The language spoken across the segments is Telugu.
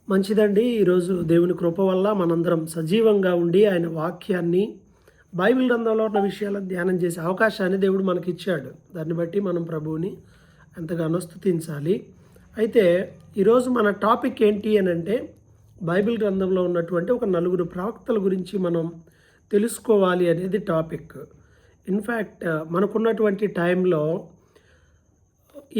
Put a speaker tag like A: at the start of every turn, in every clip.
A: మంచిదండి. ఈరోజు దేవుని కృప వల్ల మనందరం సజీవంగా ఉండి ఆయన వాక్యాన్ని బైబిల్ గ్రంథంలో ఉన్న విషయాలను ధ్యానం చేసే అవకాశాన్ని దేవుడు మనకిచ్చాడు. దాన్ని బట్టి మనం ప్రభువుని ఎంతగానో స్తుతించాలి. అయితే ఈరోజు మన టాపిక్ ఏంటి అని అంటే బైబిల్ గ్రంథంలో ఉన్నటువంటి ఒక నలుగురు ప్రవక్తల గురించి మనం తెలుసుకోవాలి అనేది టాపిక్. ఇన్ఫ్యాక్ట్ మనకున్నటువంటి టైంలో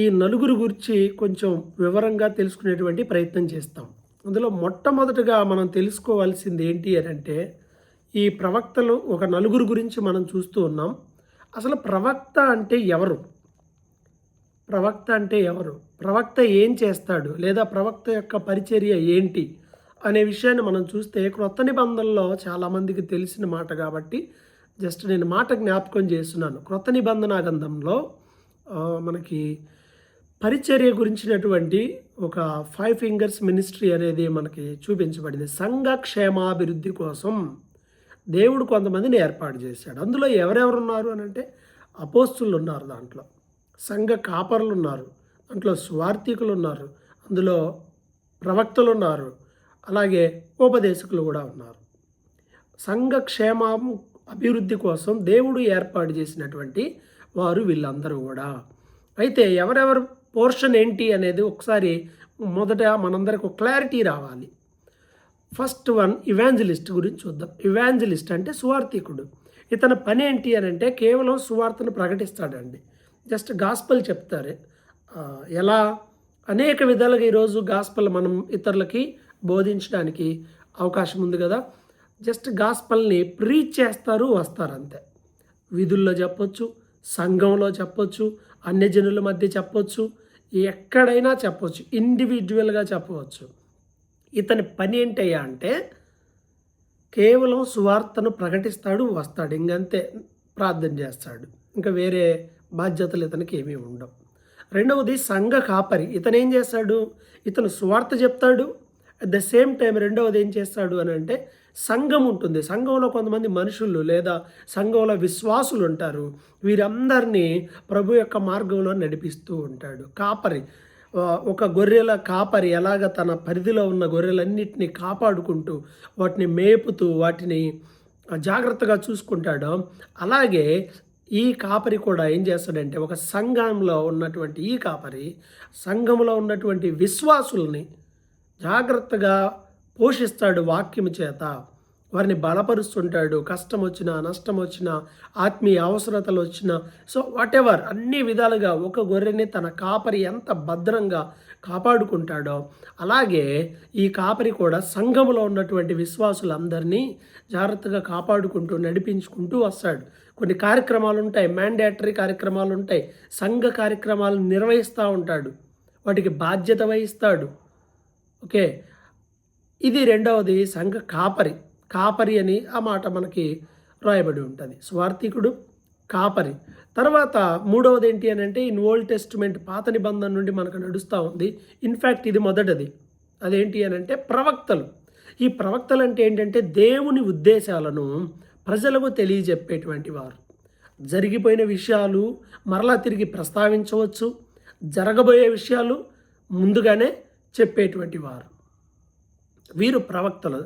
A: ఈ నలుగురు గురించి కొంచెం వివరంగా తెలుసుకునేటువంటి ప్రయత్నం చేస్తాం. అందులో మొట్టమొదటిగా మనం తెలుసుకోవాల్సింది ఏంటి అని అంటే ఈ ప్రవక్తలు ఒక నలుగురు గురించి మనం చూస్తూ ఉన్నాం. అసలు ప్రవక్త అంటే ఎవరు? ప్రవక్త అంటే ఎవరు? ప్రవక్త ఏం చేస్తాడు? లేదా ప్రవక్త యొక్క పరిచర్య ఏంటి అనే విషయాన్ని మనం చూస్తే క్రొత్త నిబంధనలో చాలామందికి తెలిసిన మాట కాబట్టి జస్ట్ నేను మాట జ్ఞాపకం చేస్తున్నాను. క్రొత్త నిబంధన గ్రంథంలో మనకి పరిచర్య గురించినటువంటి ఒక 5 ఫింగర్స్ మినిస్ట్రీ అనేది మనకి చూపించబడింది. సంఘ క్షేమాభివృద్ధి కోసం దేవుడు కొంతమందిని ఏర్పాటు చేశాడు. అందులో ఎవరెవరు ఉన్నారు అని అంటే అపోస్తులు ఉన్నారు, దాంట్లో సంఘ కాపరులు ఉన్నారు, దాంట్లో స్వార్థికులు ఉన్నారు, అందులో ప్రవక్తలు ఉన్నారు, అలాగే ఉపదేశకులు కూడా ఉన్నారు. సంఘ క్షేమం అభివృద్ధి కోసం దేవుడు ఏర్పాటు చేసినటువంటి వారు వీళ్ళందరూ కూడా. అయితే ఎవరెవరు పోర్షన్ ఏంటి అనేది ఒకసారి మొదట మనందరికి ఒక క్లారిటీ రావాలి. ఫస్ట్ వన్ ఇవాంజలిస్ట్ గురించి చూద్దాం. ఇవాంజలిస్ట్ అంటే సువార్థికుడు. ఇతని పని ఏంటి అని అంటే కేవలం సువార్తను ప్రకటిస్తాడండి. జస్ట్ గాస్పల్ చెప్తారు. ఎలా అనేక విధాలుగా ఈరోజు గాస్పల్ మనం ఇతరులకి బోధించడానికి అవకాశం ఉంది కదా. జస్ట్ గాస్పల్ని ప్రీచ్ చేస్తారు, వస్తారు అంతే. విధుల్లో చెప్పొచ్చు, సంఘంలో చెప్పొచ్చు, అన్యజనుల మధ్య చెప్పొచ్చు, ఎక్కడైనా చెప్పవచ్చు, ఇండివిజువల్గా చెప్పవచ్చు. ఇతని పని ఏంటయ్యా అంటే కేవలం సువార్తను ప్రకటిస్తాడు, వస్తాడు, ఇంకంతే. ప్రార్థన చేస్తాడు, ఇంకా వేరే బాధ్యతలు ఇతనికి ఏమీ ఉండవు. రెండవది సంఘ కాపరి. ఇతను ఏం చేస్తాడు? ఇతను సువార్త చెప్తాడు, అట్ ద సేమ్ టైం రెండవది ఏం చేస్తాడు అని అంటే సంఘం ఉంటుంది. సంఘంలో కొంతమంది మనుషులు లేదా సంఘంలో విశ్వాసులు ఉంటారు. వీరందరినీ ప్రభు యొక్క మార్గంలో నడిపిస్తూ ఉంటాడు. కాపరి, ఒక గొర్రెల కాపరి ఎలాగ తన పరిధిలో ఉన్న గొర్రెలన్నిటిని కాపాడుకుంటూ వాటిని మేపుతూ వాటిని జాగ్రత్తగా చూసుకుంటాడో అలాగే ఈ కాపరి కూడా ఏం చేస్తాడంటే ఒక సంఘంలో ఉన్నటువంటి ఈ కాపరి సంఘంలో ఉన్నటువంటి విశ్వాసుల్ని జాగ్రత్తగా పోషిస్తాడు. వాక్యము చేత వారిని బలపరుస్తుంటాడు. కష్టం వచ్చినా, నష్టం వచ్చినా, ఆత్మీయ అవసరతలు వచ్చినా, సో వాట్ ఎవర్ అన్ని విధాలుగా ఒక గొర్రెని తన కాపరి ఎంత భద్రంగా కాపాడుకుంటాడో అలాగే ఈ కాపరి కూడా సంఘంలో ఉన్నటువంటి విశ్వాసులందరినీ జాగ్రత్తగా కాపాడుకుంటూ నడిపించుకుంటూ వస్తాడు. కొన్ని కార్యక్రమాలు ఉంటాయి, మ్యాండేటరీ కార్యక్రమాలు ఉంటాయి, సంఘ కార్యక్రమాలు నిర్వహిస్తూ ఉంటాడు, వాటికి బాధ్యత వహిస్తాడు. ఓకే, ఇది రెండవది సంఘ కాపరి. కాపరి అని ఆ మాట మనకి రాయబడి ఉంటుంది. స్వార్థికుడు, కాపరి. తర్వాత మూడవది ఏంటి అని అంటే ఇన్ ఓల్డ్ టెస్టిమెంట్ పాత నిబంధన నుండి మనకు నడుస్తూ ఉంది. ఇన్ఫ్యాక్ట్ ఇది మొదటిది. అదేంటి అని అంటే ప్రవక్తలు. ఈ ప్రవక్తలు అంటే ఏంటంటే దేవుని ఉద్దేశాలను ప్రజలకు తెలియజెప్పేటువంటి వారు. జరిగిపోయిన విషయాలు మరలా తిరిగి ప్రస్తావించవచ్చు, జరగబోయే విషయాలు ముందుగానే చెప్పేటువంటి వారు. వీరు ప్రవక్తలు.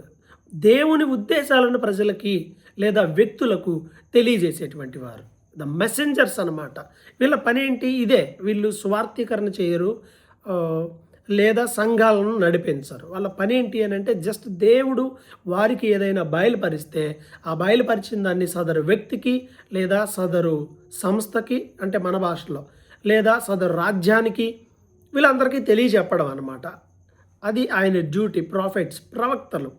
A: దేవుని ఉద్దేశాలను ప్రజలకి లేదా వ్యక్తులకు తెలియజేసేటువంటి వారు, ద మెసెంజర్స్ అన్నమాట. వీళ్ళ పని ఏంటి? ఇదే. వీళ్ళు స్వార్థీకరణ చేయరు లేదా సంఘాలను నడిపించరు. వాళ్ళ పని ఏంటి అని అంటే జస్ట్ దేవుడు వారికి ఏదైనా బయలుపరిస్తే ఆ బయలుపరిచిన దాన్ని సదరు వ్యక్తికి లేదా సదరు సంస్థకి, అంటే మన భాషలో, లేదా సదరు రాజ్యానికి, వీళ్ళందరికీ తెలియజెప్పడం అన్నమాట. అది ఆయన డ్యూటీ. ప్రాఫిట్స్, ప్రవక్తలు.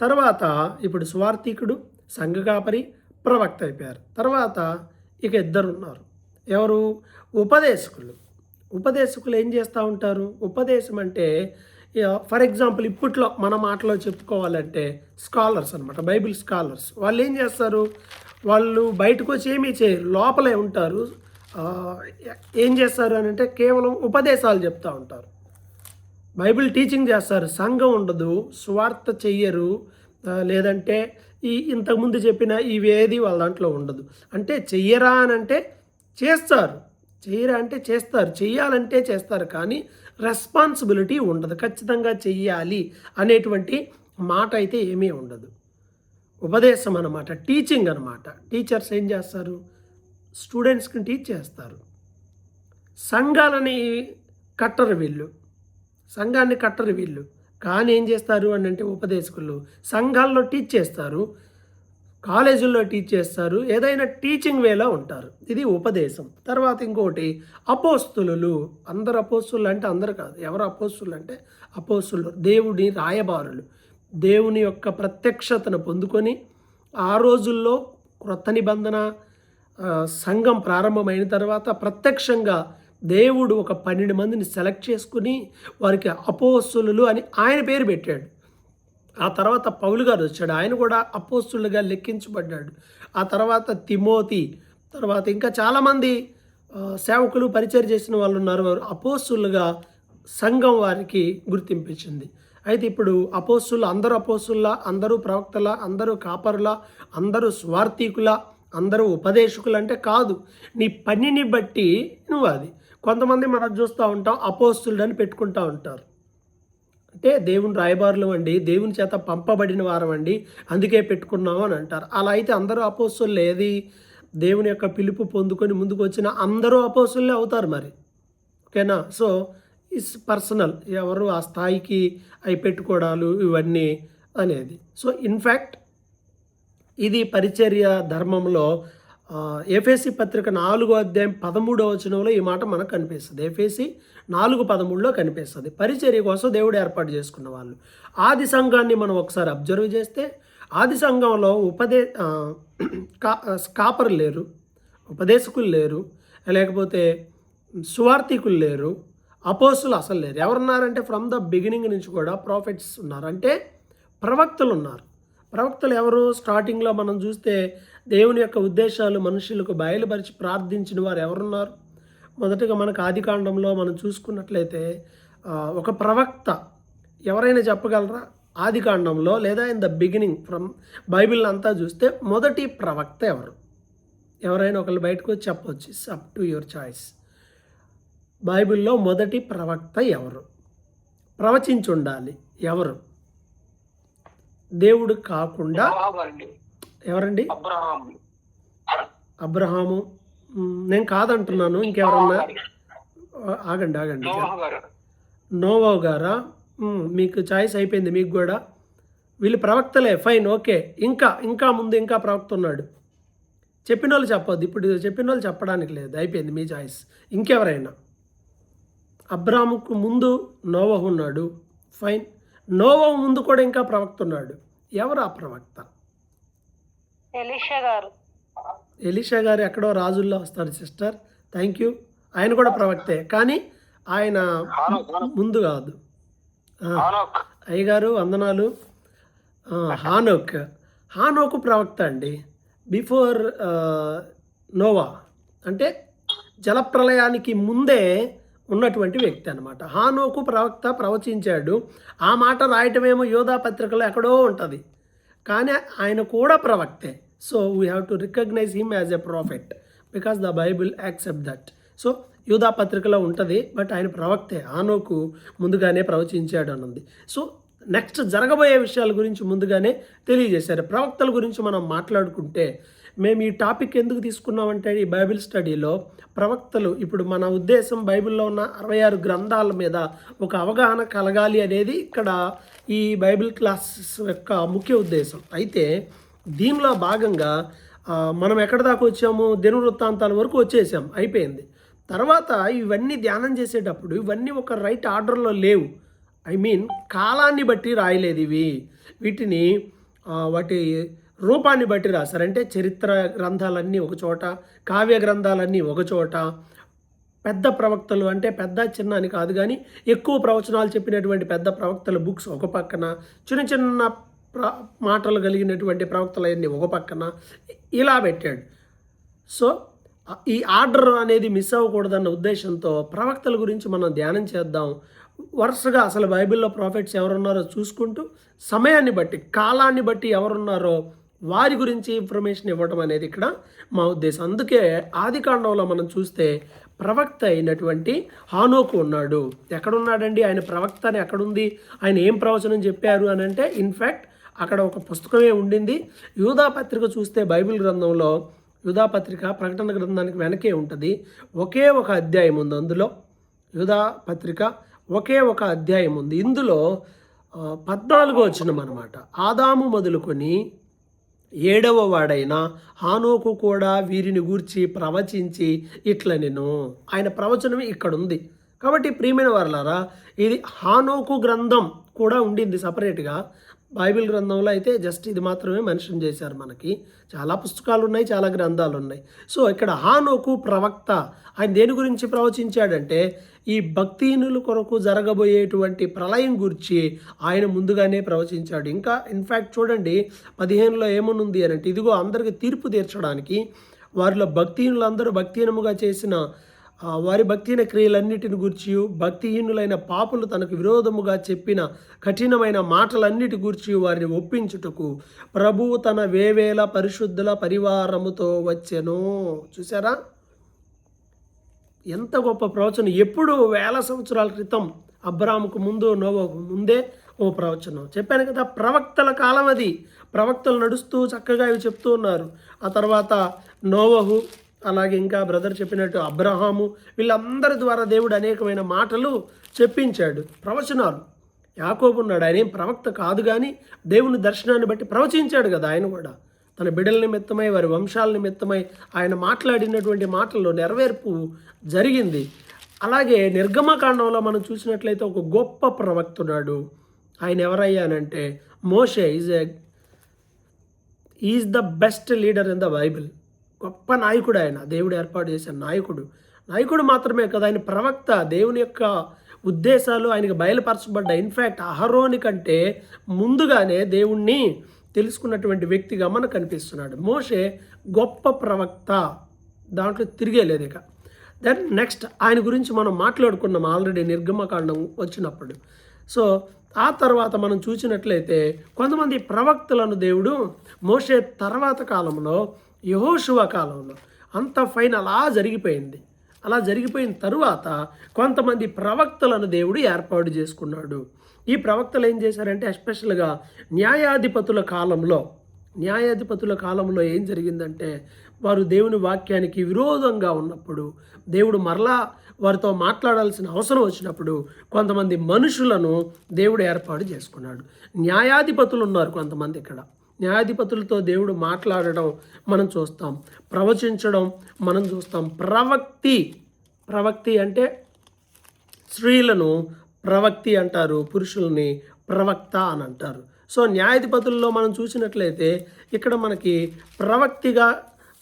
A: తర్వాత ఇప్పుడు స్వార్థికుడు, సంఘ కాపరి, ప్రవక్త అయిపోయారు. తర్వాత ఇక ఇద్దరు ఉన్నారు. ఎవరు? ఉపదేశకులు. ఉపదేశకులు ఏం చేస్తూ ఉంటారు? ఉపదేశం అంటే ఫర్ ఎగ్జాంపుల్ ఇప్పట్లో మన మాటలో చెప్పుకోవాలంటే స్కాలర్స్ అనమాట, బైబిల్ స్కాలర్స్. వాళ్ళు ఏం చేస్తారు? వాళ్ళు బయటకు వచ్చి ఏమీ చేయరు, లోపలే ఉంటారు. ఏం చేస్తారు అని అంటే కేవలం ఉపదేశాలు చెప్తూ ఉంటారు, బైబిల్ టీచింగ్ చేస్తారు. సంఘం ఉండదు, స్వార్థ చెయ్యరు, లేదంటే ఇంతకుముందు చెప్పిన ఇవేది వాళ్ళ దాంట్లో ఉండదు. అంటే చెయ్యరా అని అంటే చేస్తారు, చెయ్యరా అంటే చేస్తారు, చెయ్యాలంటే చేస్తారు, కానీ రెస్పాన్సిబిలిటీ ఉండదు. ఖచ్చితంగా చెయ్యాలి అనేటువంటి మాట అయితే ఏమీ ఉండదు. ఉపదేశం అన్నమాట, టీచింగ్ అన్నమాట. టీచర్స్ ఏం చేస్తారు? స్టూడెంట్స్కి టీచ్ చేస్తారు. సంఘాలని కట్టరు వీళ్ళు, సంఘాన్ని కట్టరు వీళ్ళు. కానీ ఏం చేస్తారు అని అంటే ఉపదేశకులు సంఘాల్లో టీచ్ చేస్తారు, కాలేజీల్లో టీచ్ చేస్తారు, ఏదైనా టీచింగ్ వేలో ఉంటారు. ఇది ఉపదేశం. తర్వాత ఇంకోటి అపోస్తులు. అందరు అపోస్తులు అంటే అందరు కాదు. ఎవరు అపోస్తులు అంటే అపోస్తులు దేవుని రాయబారులు. దేవుని యొక్క ప్రత్యక్షతను పొందుకొని ఆ రోజుల్లో క్రొత్త నిబంధన సంఘం ప్రారంభమైన తర్వాత ప్రత్యక్షంగా దేవుడు ఒక 12 మందిని సెలెక్ట్ చేసుకుని వారికి అపోస్తులు అని ఆయన పేరు పెట్టాడు. ఆ తర్వాత పౌలు గారు వచ్చాడు, ఆయన కూడా అపోస్తులుగా లెక్కించబడ్డాడు. ఆ తర్వాత తిమోతి, తర్వాత ఇంకా చాలామంది సేవకులు పరిచయం చేసిన వాళ్ళు ఉన్నారు. వారు అపోస్తులుగా సంఘం వారికి గుర్తింపించింది. అయితే ఇప్పుడు అపోస్తులు అందరూ అపోస్తుల, అందరూ ప్రవక్తల, అందరూ కాపరుల, అందరూ స్వార్థికుల, అందరూ ఉపదేశకులు అంటే కాదు. నీ పనిని బట్టి నువ్వు అది. కొంతమంది మనం చూస్తూ ఉంటాం అపోస్తులు అని పెట్టుకుంటూ ఉంటారు. అంటే దేవుని రాయబారులు అండి, దేవుని చేత పంపబడిన వారం అండి, అందుకే పెట్టుకున్నాము అని అంటారు. అలా అయితే అందరూ అపోస్తులు ఏది? దేవుని యొక్క పిలుపు పొందుకొని ముందుకు వచ్చిన అందరూ అపోస్తులే అవుతారు మరి. ఓకేనా? సో ఇస్ పర్సనల్, ఎవరు ఆ స్థాయికి అవి పెట్టుకోవడాలు ఇవన్నీ అనేది. సో ఇన్ఫ్యాక్ట్ ఇది పరిచర్య ధర్మంలో ఎఫెసీ పత్రిక 4వ అధ్యాయం 13వ వచనంలో ఈ మాట మనకు కనిపిస్తుంది. ఎఫెసీ 4:13లో కనిపిస్తుంది. పరిచర్య కోసం దేవుడు ఏర్పాటు చేసుకున్న వాళ్ళు. ఆది సంఘాన్ని మనం ఒకసారి అబ్జర్వ్ చేస్తే ఆది సంఘంలో కాపరులు లేరు, ఉపదేశకులు లేరు, లేకపోతే సువార్థికులు లేరు, అపోస్తులు అసలు లేరు. ఎవరున్నారంటే ఫ్రమ్ ద బిగినింగ్ నుంచి కూడా ప్రాఫిట్స్ ఉన్నారు, అంటే ప్రవక్తలు ఉన్నారు. ప్రవక్తలు ఎవరు? స్టార్టింగ్లో మనం చూస్తే దేవుని యొక్క ఉద్దేశాలు మనుషులకు బయలుపరిచి ప్రార్థించిన వారు ఎవరున్నారు? మొదటగా మనకు ఆదికాండంలో మనం చూసుకున్నట్లయితే ఒక ప్రవక్త ఎవరైనా చెప్పగలరా? ఆదికాండంలో లేదా in the beginning from Bible అంతా చూస్తే మొదటి ప్రవక్త ఎవరు? ఎవరైనా ఒకళ్ళు బయటకు వచ్చి చెప్పవచ్చు. Up to your choice. బైబిల్లో మొదటి ప్రవక్త ఎవరు? ప్రవచించి ఉండాలి. ఎవరు? దేవుడు కాకుండా ఎవరండి? అబ్రహాము. నేను కాదంటున్నాను, ఇంకెవరన్నా? ఆగండి. నోవా గారా? మీకు చాయిస్ అయిపోయింది. మీకు కూడా వీళ్ళు ప్రవక్తలే, ఫైన్, ఓకే. ఇంకా ముందు ఇంకా ప్రవక్త ఉన్నాడు. చెప్పిన వాళ్ళు చెప్పొద్దు, ఇప్పుడు చెప్పిన వాళ్ళు చెప్పడానికి లేదు, అయిపోయింది మీ చాయిస్. ఇంకెవరైనా? అబ్రాహాముకు ముందు నోవహు ఉన్నాడు, ఫైన్. నోవహు ముందు కూడా ఇంకా ప్రవక్త ఉన్నాడు. ఎవరు ఆ ప్రవక్త? ఎలీషా గారు ఎక్కడో రాజుల్లో వస్తాడు సిస్టర్. Thank you. ఆయన కూడా ప్రవక్తే, కానీ ఆయన ముందు కాదు. అయ్యగారు వందనాలు. హానోకు ప్రవక్త అండి, బిఫోర్ నోవా, అంటే జలప్రలయానికి ముందే ఉన్నటువంటి వ్యక్తి అనమాట. హానోకు ప్రవక్త, ప్రవచించాడు. ఆ మాట రాయటమేమో యోధా పత్రికలో ఎక్కడో ఉంటుంది, కానీ ఆయన కూడా ప్రవక్తే. So we have to recognize him as a prophet because the Bible accept that. So యూదా పత్రికలో ఉంటుంది, బట్ ఆయన ప్రవక్తే. హానోకు ముందుగానే ప్రవచించాడు అన్నది. సో నెక్స్ట్ జరగబోయే విషయాల గురించి ముందుగానే తెలియజేశారు. ప్రవక్తల గురించి మనం మాట్లాడుకుంటే మేము ఈ టాపిక్ ఎందుకు తీసుకున్నామంటే ఈ బైబిల్ స్టడీలో ప్రవక్తలు, ఇప్పుడు మన ఉద్దేశం బైబిల్లో ఉన్న 66 గ్రంథాల మీద ఒక అవగాహన కలగాలి అనేది ఇక్కడ ఈ బైబిల్ క్లాసెస్ యొక్క ముఖ్య ఉద్దేశం. అయితే దీనిలో భాగంగా మనం ఎక్కడి దాకా వచ్చాము? దినవృత్తాంతాల వరకు వచ్చేసాం, అయిపోయింది. తర్వాత ఇవన్నీ ధ్యానం చేసేటప్పుడు ఇవన్నీ ఒక రైట్ ఆర్డర్లో లేవు. ఐ మీన్ కాలాన్ని బట్టి రాయలేదు ఇవి, వీటిని వాటి రూపాన్ని బట్టి రాశారంటే చరిత్ర గ్రంథాలన్నీ ఒక చోట, కావ్య గ్రంథాలన్నీ ఒక చోట, పెద్ద ప్రవక్తలు అంటే పెద్ద చిన్న అని కాదు, కానీ ఎక్కువ ప్రవచనాలు చెప్పినటువంటి పెద్ద ప్రవక్తల బుక్స్ ఒక పక్కన, చిన్న చిన్న మాటలు కలిగినటువంటి ప్రవక్తలన్నీ ఒక పక్కన, ఇలా పెట్టాడు. సో ఈ ఆర్డర్ అనేది మిస్ అవ్వకూడదన్న ఉద్దేశంతో ప్రవక్తల గురించి మనం ధ్యానం చేద్దాం. వరుసగా అసలు బైబిల్లో ప్రాఫిట్స్ ఎవరున్నారో చూసుకుంటూ సమయాన్ని బట్టి, కాలాన్ని బట్టి ఎవరున్నారో వారి గురించి ఇన్ఫర్మేషన్ ఇవ్వడం అనేది ఇక్కడ మా ఉద్దేశం. అందుకే ఆదికాండంలో మనం చూస్తే ప్రవక్త అయినటువంటి హానోకు ఉన్నాడు. ఎక్కడున్నాడండి ఆయన? ప్రవక్త అని ఎక్కడుంది? ఆయన ఏం ప్రవచనం చెప్పారు అని అంటే ఇన్ఫ్యాక్ట్ అక్కడ ఒక పుస్తకమే ఉండింది. యూదా పత్రిక చూస్తే బైబిల్ గ్రంథంలో యూదా పత్రిక ప్రకటన గ్రంథానికి వెనకే ఉంటుంది. ఒకే ఒక అధ్యాయం ఉంది అందులో. యూదా పత్రిక ఒకే ఒక అధ్యాయం ఉంది. ఇందులో 14వ వచనం అన్నమాట. ఆదాము మొదలుకొని 7వ వాడైన హానోకు కూడా వీరిని గూర్చి ప్రవచించి ఇట్లా నేను ఆయన ప్రవచనం ఇక్కడ ఉంది. కాబట్టి ప్రియమైన వారలారా, ఇది హానోకు గ్రంథం కూడా ఉండింది సపరేట్గా. బైబిల్ గ్రంథంలో అయితే జస్ట్ ఇది మాత్రమే మెన్షన్ చేశారు. మనకి చాలా పుస్తకాలు ఉన్నాయి, చాలా గ్రంథాలు ఉన్నాయి. సో ఇక్కడ హానోకు ప్రవక్త ఆయన దేని గురించి ప్రవచించాడంటే ఈ భక్తిహీనుల కొరకు జరగబోయేటువంటి ప్రళయం గురించి ఆయన ముందుగానే ప్రవచించాడు. ఇంకా ఇన్ఫ్యాక్ట్ చూడండి 15లో ఏమనుంది అని అంటే, ఇదిగో అందరికీ తీర్పు తీర్చడానికి వారిలో భక్తిహీనులందరూ భక్తిహీనముగా చేసిన వారి భక్తిహీన క్రియలన్నిటిని గూర్చి, భక్తిహీనులైన పాపులు తనకు విరోధముగా చెప్పిన కఠినమైన మాటలన్నిటి గూర్చి వారిని ఒప్పించుటకు ప్రభువు తన వేవేల పరిశుద్ధుల పరివారముతో వచ్చెను. చూసారా ఎంత గొప్ప ప్రవచనం! ఎప్పుడు 1000 సంవత్సరాల క్రితం అబ్రాహాముకు ముందు నోవహుకు ముందే ఓ ప్రవచనం చెప్పాను కదా. ప్రవక్తల కాలం అది. ప్రవక్తలు నడుస్తూ చక్కగా ఇవి చెప్తూ ఉన్నారు. ఆ తర్వాత నోవహు, అలాగే ఇంకా బ్రదర్ చెప్పినట్టు అబ్రహాము, వీళ్ళందరి ద్వారా దేవుడు అనేకమైన మాటలు చెప్పించాడు, ప్రవచనాలు. యాకోబు ఉన్నాడు, ఆయన ఏం ప్రవక్త కాదు, కానీ దేవుని దర్శనాన్ని బట్టి ప్రవచించాడు కదా. ఆయన కూడా తన బిడ్డల నిమిత్తమై, వారి వంశాల నిమిత్తమై ఆయన మాట్లాడినటువంటి మాటల్లో నెరవేర్పు జరిగింది. అలాగే నిర్గమకాండంలో మనం చూసినట్లయితే ఒక గొప్ప ప్రవక్తున్నాడు. ఆయన ఎవరయ్యానంటే మోషే is the best leader in the Bible. గొప్ప నాయకుడు ఆయన, దేవుడు ఏర్పాటు చేసిన నాయకుడు మాత్రమే కదా, ఆయన ప్రవక్త. దేవుని యొక్క ఉద్దేశాలు ఆయనకు బయలుపరచబడ్డాయి. ఇన్ఫ్యాక్ట్ అహరోని కంటే ముందుగానే దేవుణ్ణి తెలుసుకున్నటువంటి వ్యక్తిగా మనకు కనిపిస్తున్నాడు. మోషే గొప్ప ప్రవక్త, దాంట్లో తిరిగే లేదు ఇక. దెన్ నెక్స్ట్ ఆయన గురించి మనం మాట్లాడుకున్నాం ఆల్రెడీ నిర్గమకాండం వచ్చినప్పుడు. సో ఆ తర్వాత మనం చూసినట్లయితే కొంతమంది ప్రవక్తలను దేవుడు మోషే తర్వాత కాలంలో, యెహోషువ కాలంలో అంత ఫైన్ అలా జరిగిపోయింది. అలా జరిగిపోయిన తరువాత కొంతమంది ప్రవక్తలను దేవుడు ఏర్పాటు చేసుకున్నాడు. ఈ ప్రవక్తలు ఏం చేశారంటే ఎస్పెషల్గా న్యాయాధిపతుల కాలంలో ఏం జరిగిందంటే, వారు దేవుని వాక్యానికి విరోధంగా ఉన్నప్పుడు, దేవుడు మరలా వారితో మాట్లాడాల్సిన అవసరం వచ్చినప్పుడు కొంతమంది మనుషులను దేవుడు ఏర్పాటు చేసుకున్నాడు. న్యాయాధిపతులు ఉన్నారు కొంతమంది ఇక్కడ. న్యాయాధిపతులతో దేవుడు మాట్లాడడం మనం చూస్తాం, ప్రవచించడం మనం చూస్తాం. ప్రవక్తి అంటే స్త్రీలను ప్రవక్తి అంటారు, పురుషుల్ని ప్రవక్త అని అంటారు. సో న్యాయాధిపతుల్లో మనం చూసినట్లయితే ఇక్కడ మనకి ప్రవక్తిగా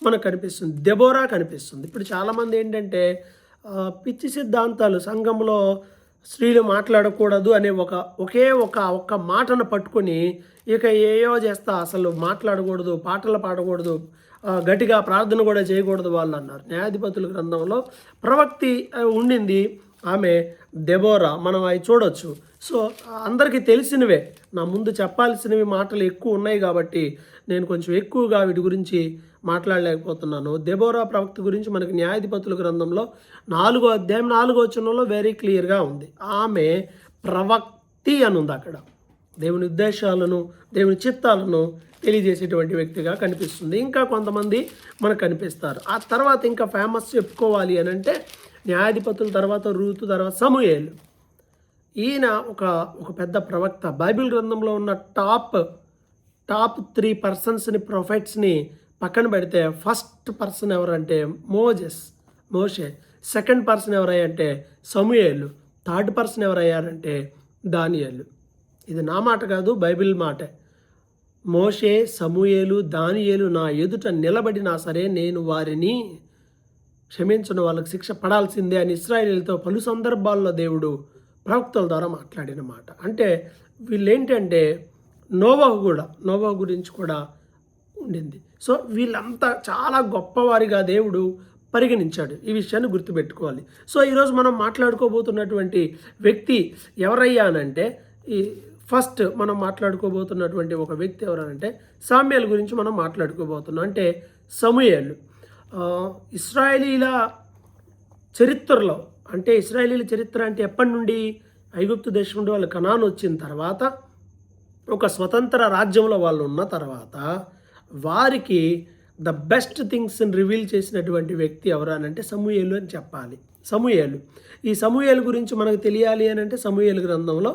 A: మనకు కనిపిస్తుంది, దెబోరా కనిపిస్తుంది. ఇప్పుడు చాలామంది ఏంటంటే పిచ్చి సిద్ధాంతాలు, సంఘంలో స్త్రీలు మాట్లాడకూడదు అనే ఒకే ఒక మాటను పట్టుకొని ఇక ఏయో చేస్తా, అసలు మాట్లాడకూడదు, పాటలు పాడకూడదు, గట్టిగా ప్రార్థన కూడా చేయకూడదు వాళ్ళు అన్నారు. న్యాయాధిపతుల గ్రంథంలో ప్రవక్తి ఉండింది, ఆమె దెబోరా. మనం అవి చూడొచ్చు. సో అందరికీ తెలిసినవే. నా ముందు చెప్పాల్సినవి మాటలు ఎక్కువ ఉన్నాయి కాబట్టి నేను కొంచెం ఎక్కువగా వీటి గురించి మాట్లాడలేకపోతున్నాను. దెబోరా ప్రవక్త గురించి మనకి న్యాయాధిపతుల గ్రంథంలో 4వ అధ్యాయం 4వ వచనంలో వెరీ క్లియర్గా ఉంది. ఆమె ప్రవక్తి అని ఉంది అక్కడ. దేవుని ఉద్దేశాలను, దేవుని చిత్తాలను తెలియజేసేటువంటి వ్యక్తిగా కనిపిస్తుంది. ఇంకా కొంతమంది మనకు కనిపిస్తారు. ఆ తర్వాత ఇంకా ఫేమస్ చెప్పుకోవాలి అని అంటే న్యాయాధిపతుల తర్వాత రూతు, తర్వాత సమూయేలు. ఈయన ఒక పెద్ద ప్రవక్త. బైబిల్ గ్రంథంలో ఉన్న టాప్ 3 పర్సన్స్ని, ప్రొఫెట్స్ని పక్కన పెడితే ఫస్ట్ పర్సన్ ఎవరంటే మోషే. సెకండ్ పర్సన్ ఎవరయ్యంటే సమూయేలు. థర్డ్ పర్సన్ ఎవరయ్యారంటే దానియేలు. ఇది నా మాట కాదు, బైబిల్ మాటే. మోషే, సమూయేలు, దానియేలు నా ఎదుట నిలబడినా సరే నేను వారిని క్షమించను, వాళ్ళకి శిక్ష పడాల్సిందే అని ఇశ్రాయేలీయులతో పలు సందర్భాల్లో దేవుడు ప్రవక్తల ద్వారా మాట్లాడిన మాట. అంటే వీళ్ళేంటంటే నోవహు గురించి కూడా ఉండింది. సో వీళ్ళంతా చాలా గొప్పవారిగా దేవుడు పరిగణించాడు. ఈ విషయాన్ని గుర్తుపెట్టుకోవాలి. సో ఈరోజు మనం మాట్లాడుకోబోతున్నటువంటి వ్యక్తి ఎవరయ్యానంటే, ఈ ఫస్ట్ మనం మాట్లాడుకోబోతున్నటువంటి ఒక వ్యక్తి ఎవరనంటే సామ్యుయేలు గురించి మనం మాట్లాడుకోబోతున్నాం. అంటే సమూయేలు. ఇశ్రాయేలీల చరిత్రలో అంటే ఇశ్రాయేలీల చరిత్ర అంటే ఎప్పటి నుండి, ఐగుప్తు దేశం నుండి వాళ్ళు కనాను వచ్చిన తర్వాత ఒక స్వతంత్ర రాజ్యంలో వాళ్ళు ఉన్న తర్వాత వారికి ద బెస్ట్ థింగ్స్ని రివీల్ చేసినటువంటి వ్యక్తి ఎవరు అని అంటే సమూయేలు అని చెప్పాలి. సమూయేలు, ఈ సమూయేలు గురించి మనకు తెలియాలి అని అంటే సమూయేలు గ్రంథంలో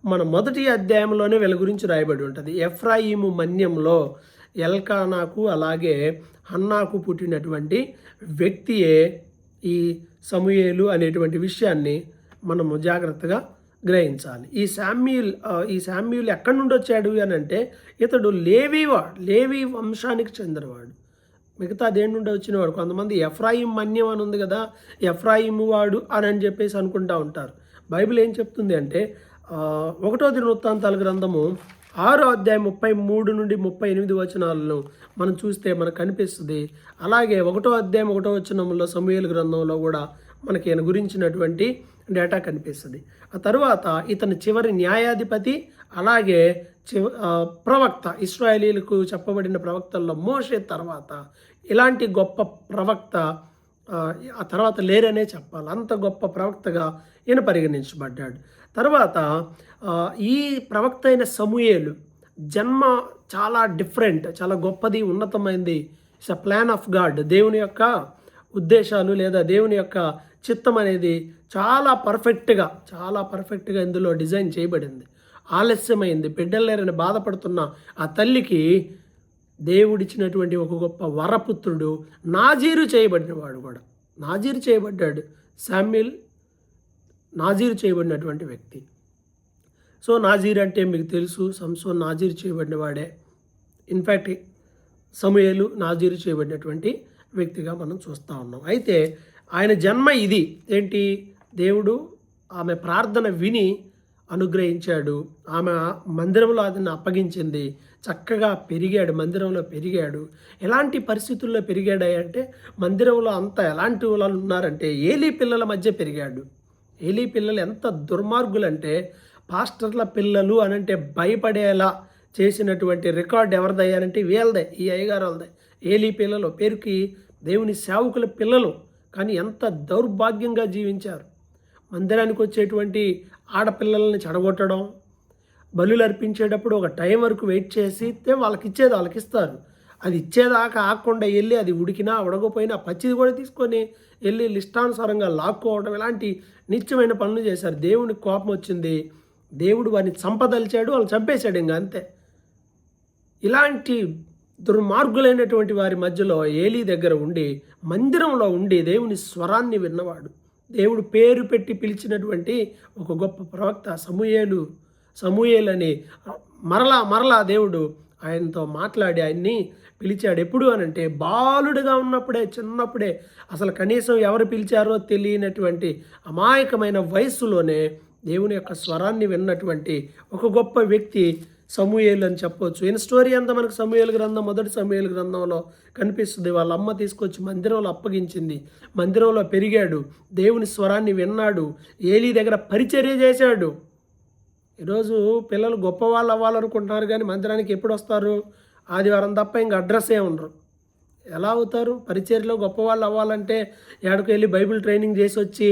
A: మన మొదటి అధ్యాయంలోనే వీళ్ళ గురించి రాయబడి ఉంటుంది. ఎఫ్రాయిము మన్యంలో ఎల్కానాకు అలాగే హన్నాకు పుట్టినటువంటి వ్యక్తియే ఈ సమూయేలు అనేటువంటి విషయాన్ని మనము జాగ్రత్తగా గ్రహించాలి. ఈ శామ్యూల్ ఎక్కడి నుండి వచ్చాడు అని అంటే ఇతడు లేవి వంశానికి చెందినవాడు. మిగతా దేని నుండి వచ్చినవాడు. కొంతమంది ఎఫ్రాయిం మన్యం అని ఉంది కదా, ఎఫ్రాయిము వాడు అని చెప్పేసి అనుకుంటూ ఉంటారు. బైబిల్ ఏం చెప్తుంది అంటే 1వ దినవృత్తాంతాల గ్రంథము 6వ అధ్యాయం 33 నుండి 38 వచనాలను మనం చూస్తే మనకు కనిపిస్తుంది. అలాగే 1వ అధ్యాయం 1వ వచనంలో సమూయేలు గ్రంథంలో కూడా మనకి ఈయన గురించినటువంటి డేటా కనిపిస్తుంది. ఆ తర్వాత ఇతని చివరి న్యాయాధిపతి, అలాగే ప్రవక్త, ఇశ్రాయేలీలకు చెప్పబడిన ప్రవక్తల్లో మోషే తర్వాత ఇలాంటి గొప్ప ప్రవక్త ఆ తర్వాత లేరనే చెప్పాలి. అంత గొప్ప ప్రవక్తగా ఈయన పరిగణించబడ్డాడు. తర్వాత ఈ ప్రవక్త అయిన సమూయేలు జన్మ చాలా డిఫరెంట్, చాలా గొప్పది, ఉన్నతమైనది. It's a plan of God. దేవుని యొక్క ఉద్దేశాలు లేదా దేవుని యొక్క చిత్తం అనేది చాలా పర్ఫెక్ట్గా ఇందులో డిజైన్ చేయబడింది. ఆలస్యమైంది. బిడ్డలు లేరని బాధపడుతున్న ఆ తల్లికి దేవుడిచ్చినటువంటి ఒక గొప్ప వరపుత్రుడు, నాజీరు చేయబడినవాడు కూడా. నాజీరు చేయబడ్డాడు శామ్యూల్, నాజీరు చేయబడినటువంటి వ్యక్తి. సో నాజీర్ అంటే మీకు తెలుసు, సంసోన్ నాజీరు చేయబడిన వాడే. ఇన్ఫ్యాక్ట్ సమూయేలు నాజీరు చేయబడినటువంటి వ్యక్తిగా మనం చూస్తూ ఉన్నాం. అయితే ఆయన జన్మ ఇది ఏంటి, దేవుడు ఆమె ప్రార్థన విని అనుగ్రహించాడు. ఆమె మందిరంలో అతన్ని అప్పగించింది. చక్కగా పెరిగాడు, మందిరంలో పెరిగాడు. ఎలాంటి పరిస్థితుల్లో పెరిగాడు అంటే మందిరంలో అంతా ఎలాంటి వాళ్ళు ఉన్నారంటే ఏలీ పిల్లల మధ్య పెరిగాడు. ఏలీ పిల్లలు ఎంత దుర్మార్గులంటే పాస్టర్ల పిల్లలు అనంటే భయపడేలా చేసినటువంటి రికార్డ్ ఎవరిదయ్యానంటే వీళ్ళదే, ఈ అయ్యగారు వాళ్ళదే. ఏలీ పిల్లలు పేరుకి దేవుని సేవకుల పిల్లలు, కానీ ఎంత దౌర్భాగ్యంగా జీవించారు. మందిరానికి వచ్చేటువంటి ఆడపిల్లల్ని చెడగొట్టడం, బలులు అర్పించేటప్పుడు ఒక టైం వరకు వెయిట్ చేసి వాళ్ళకి ఇచ్చేది వాళ్ళకి ఇస్తారు. అది ఇచ్చేదాకా ఆగకుండా వెళ్ళి అది ఉడికినా ఉడకపోయినా పచ్చిది కూడా తీసుకొని వెళ్ళి ఇష్టానుసారంగా లాక్కోవడం, ఇలాంటి నిత్యమైన పనులు చేశారు. దేవునికి కోపం వచ్చింది. దేవుడు వారిని చంపదలిచాడు, వాళ్ళు చంపేశాడు. ఇంకా అంతే. ఇలాంటి దుర్మార్గులైనటువంటి వారి మధ్యలో ఏలీ దగ్గర ఉండి, మందిరంలో ఉండి దేవుని స్వరాన్ని విన్నవాడు, దేవుడు పేరు పెట్టి పిలిచినటువంటి ఒక గొప్ప ప్రవక్త సమూయేలు అని మరలా దేవుడు ఆయనతో మాట్లాడి ఆయన్ని పిలిచాడు. ఎప్పుడు అనంటే బాలుడుగా ఉన్నప్పుడే, చిన్నప్పుడే, అసలు కనీసం ఎవరు పిలిచారో తెలియనటువంటి అమాయకమైన వయస్సులోనే దేవుని యొక్క స్వరాన్ని విన్నటువంటి ఒక గొప్ప వ్యక్తి సమూయేలు అని చెప్పవచ్చు. ఈయన స్టోరీ అంతా మనకు సమూయేలు గ్రంథం, మొదటి సమూయేలు గ్రంథంలో కనిపిస్తుంది. వాళ్ళ అమ్మ తీసుకొచ్చి మందిరంలో అప్పగించింది. మందిరంలో పెరిగాడు, దేవుని స్వరాన్ని విన్నాడు, ఏలీ దగ్గర పరిచర్య చేశాడు. ఈరోజు పిల్లలు గొప్పవాళ్ళు అవ్వాలనుకుంటున్నారు, కానీ మందిరానికి ఎప్పుడు వస్తారు? ఆదివారం తప్ప ఇంకా అడ్రస్సే ఉండరు. ఎలా అవుతారు? పరిచర్యలో గొప్పవాళ్ళు అవ్వాలంటే ఎక్కడికి వెళ్ళి బైబిల్ ట్రైనింగ్ చేసి వచ్చి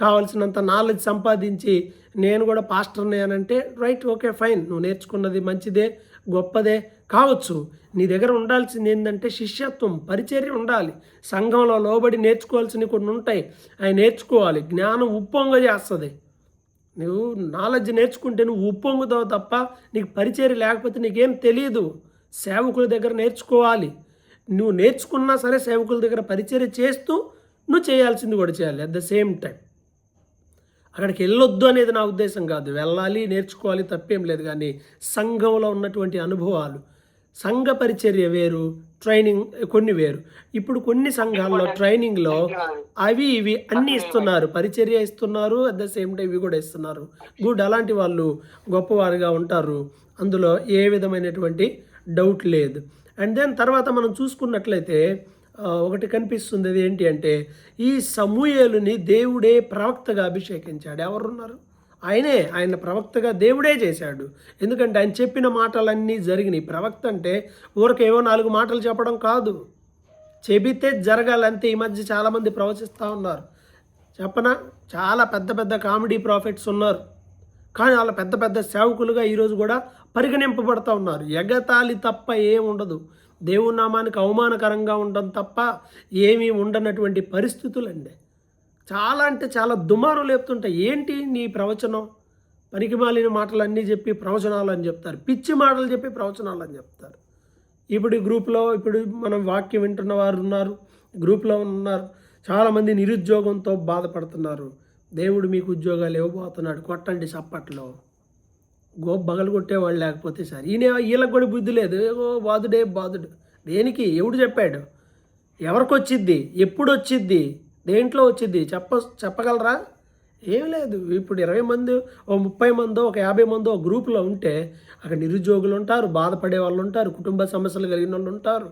A: కావాల్సినంత నాలెడ్జ్ సంపాదించి నేను కూడా పాస్టర్నే అని అంటే రైట్, ఓకే, ఫైన్, నువ్వు నేర్చుకున్నది మంచిదే, గొప్పదే కావచ్చు. నీ దగ్గర ఉండాల్సింది ఏంటంటే శిష్యత్వం, పరిచర్య ఉండాలి. సంఘంలో లోబడి నేర్చుకోవాల్సినవి కొన్ని ఉంటాయి, అవి నేర్చుకోవాలి. జ్ఞానం ఉప్పొంగ చేస్తుంది. నువ్వు నాలెడ్జ్ నేర్చుకుంటే నువ్వు ఉప్పొంగుతావు తప్ప నీకు పరిచర్య లేకపోతే నీకేం తెలియదు. సేవకుల దగ్గర నేర్చుకోవాలి. నువ్వు నేర్చుకున్నా సరే సేవకుల దగ్గర పరిచర్య చేస్తూ నువ్వు చేయాల్సింది కూడా చేయాలి. అట్ ద సేమ్ టైం అక్కడికి వెళ్ళొద్దు అనేది నా ఉద్దేశం కాదు, వెళ్ళాలి, నేర్చుకోవాలి, తప్పేం లేదు. కానీ సంఘంలో ఉన్నటువంటి అనుభవాలు, సంఘ పరిచర్య వేరు, ట్రైనింగ్ కొన్ని వేరు. ఇప్పుడు కొన్ని సంఘాల్లో ట్రైనింగ్లో అవి ఇవి అన్నీ ఇస్తున్నారు, పరిచర్య ఇస్తున్నారు, అట్ ద సేమ్ టైం ఇవి కూడా ఇస్తున్నారు. గుడ్, అలాంటి వాళ్ళు గొప్పవారుగా ఉంటారు, అందులో ఏ విధమైనటువంటి డౌట్ లేదు. అండ్ దెన్ తర్వాత మనం చూసుకున్నట్లయితే ఒకటి కనిపిస్తుంది. అది ఏంటి అంటే ఈ సమూయేలుని దేవుడే ప్రవక్తగా అభిషేకించాడు. ఎవరున్నారు? ఆయన ప్రవక్తగా దేవుడే చేశాడు. ఎందుకంటే ఆయన చెప్పిన మాటలన్నీ జరిగినాయి. ప్రవక్త అంటే ఊరికేవో 4 మాటలు చెప్పడం కాదు, చెబితే జరగాలంతే. ఈ మధ్య చాలామంది ప్రవచిస్తూ ఉన్నారు, చెప్పనా? చాలా పెద్ద పెద్ద కామెడీ ప్రాఫిట్స్ ఉన్నారు, కానీ వాళ్ళ పెద్ద పెద్ద సేవకులుగా ఈరోజు కూడా పరిగణింపబడుతూ ఉన్నారు. ఎగతాళి తప్ప ఏముండదు, దేవుని నామానికి అవమానకరంగా ఉండడం తప్ప ఏమీ ఉండనటువంటి పరిస్థితులండి. చాలా అంటే చాలా దుమారం లేపుతుంటాయి. ఏంటి నీ ప్రవచనం? పనికిమాలిన మాటలన్నీ చెప్పి ప్రవచనాలు అని చెప్తారు, పిచ్చి మాటలు చెప్పి ప్రవచనాలు అని చెప్తారు. ఇప్పుడు ఈ గ్రూప్లో ఇప్పుడు మనం వాక్యం వింటున్న వారు ఉన్నారు, గ్రూప్లో ఉన్నారు, చాలామంది నిరుద్యోగంతో బాధపడుతున్నారు. దేవుడు మీకు ఉద్యోగాలు ఇవ్వబోతున్నాడు, కొట్టండి చప్పట్లో. బగలు కొట్టేవాళ్ళు లేకపోతే సరే. వీళ్ళకి కూడా బుద్ధి లేదు, బాధుడు. దేనికి? ఎవడు చెప్పాడు? ఎవరికి వచ్చిద్ది? ఎప్పుడు వచ్చిద్ది? దేంట్లో వచ్చిద్ది? చెప్పగలరా? ఏం లేదు. ఇప్పుడు 20 మంది, 30 మందో, 50 మందో గ్రూపులో ఉంటే అక్కడ నిరుద్యోగులు ఉంటారు, బాధపడే వాళ్ళు ఉంటారు, కుటుంబ సమస్యలు కలిగిన వాళ్ళు ఉంటారు,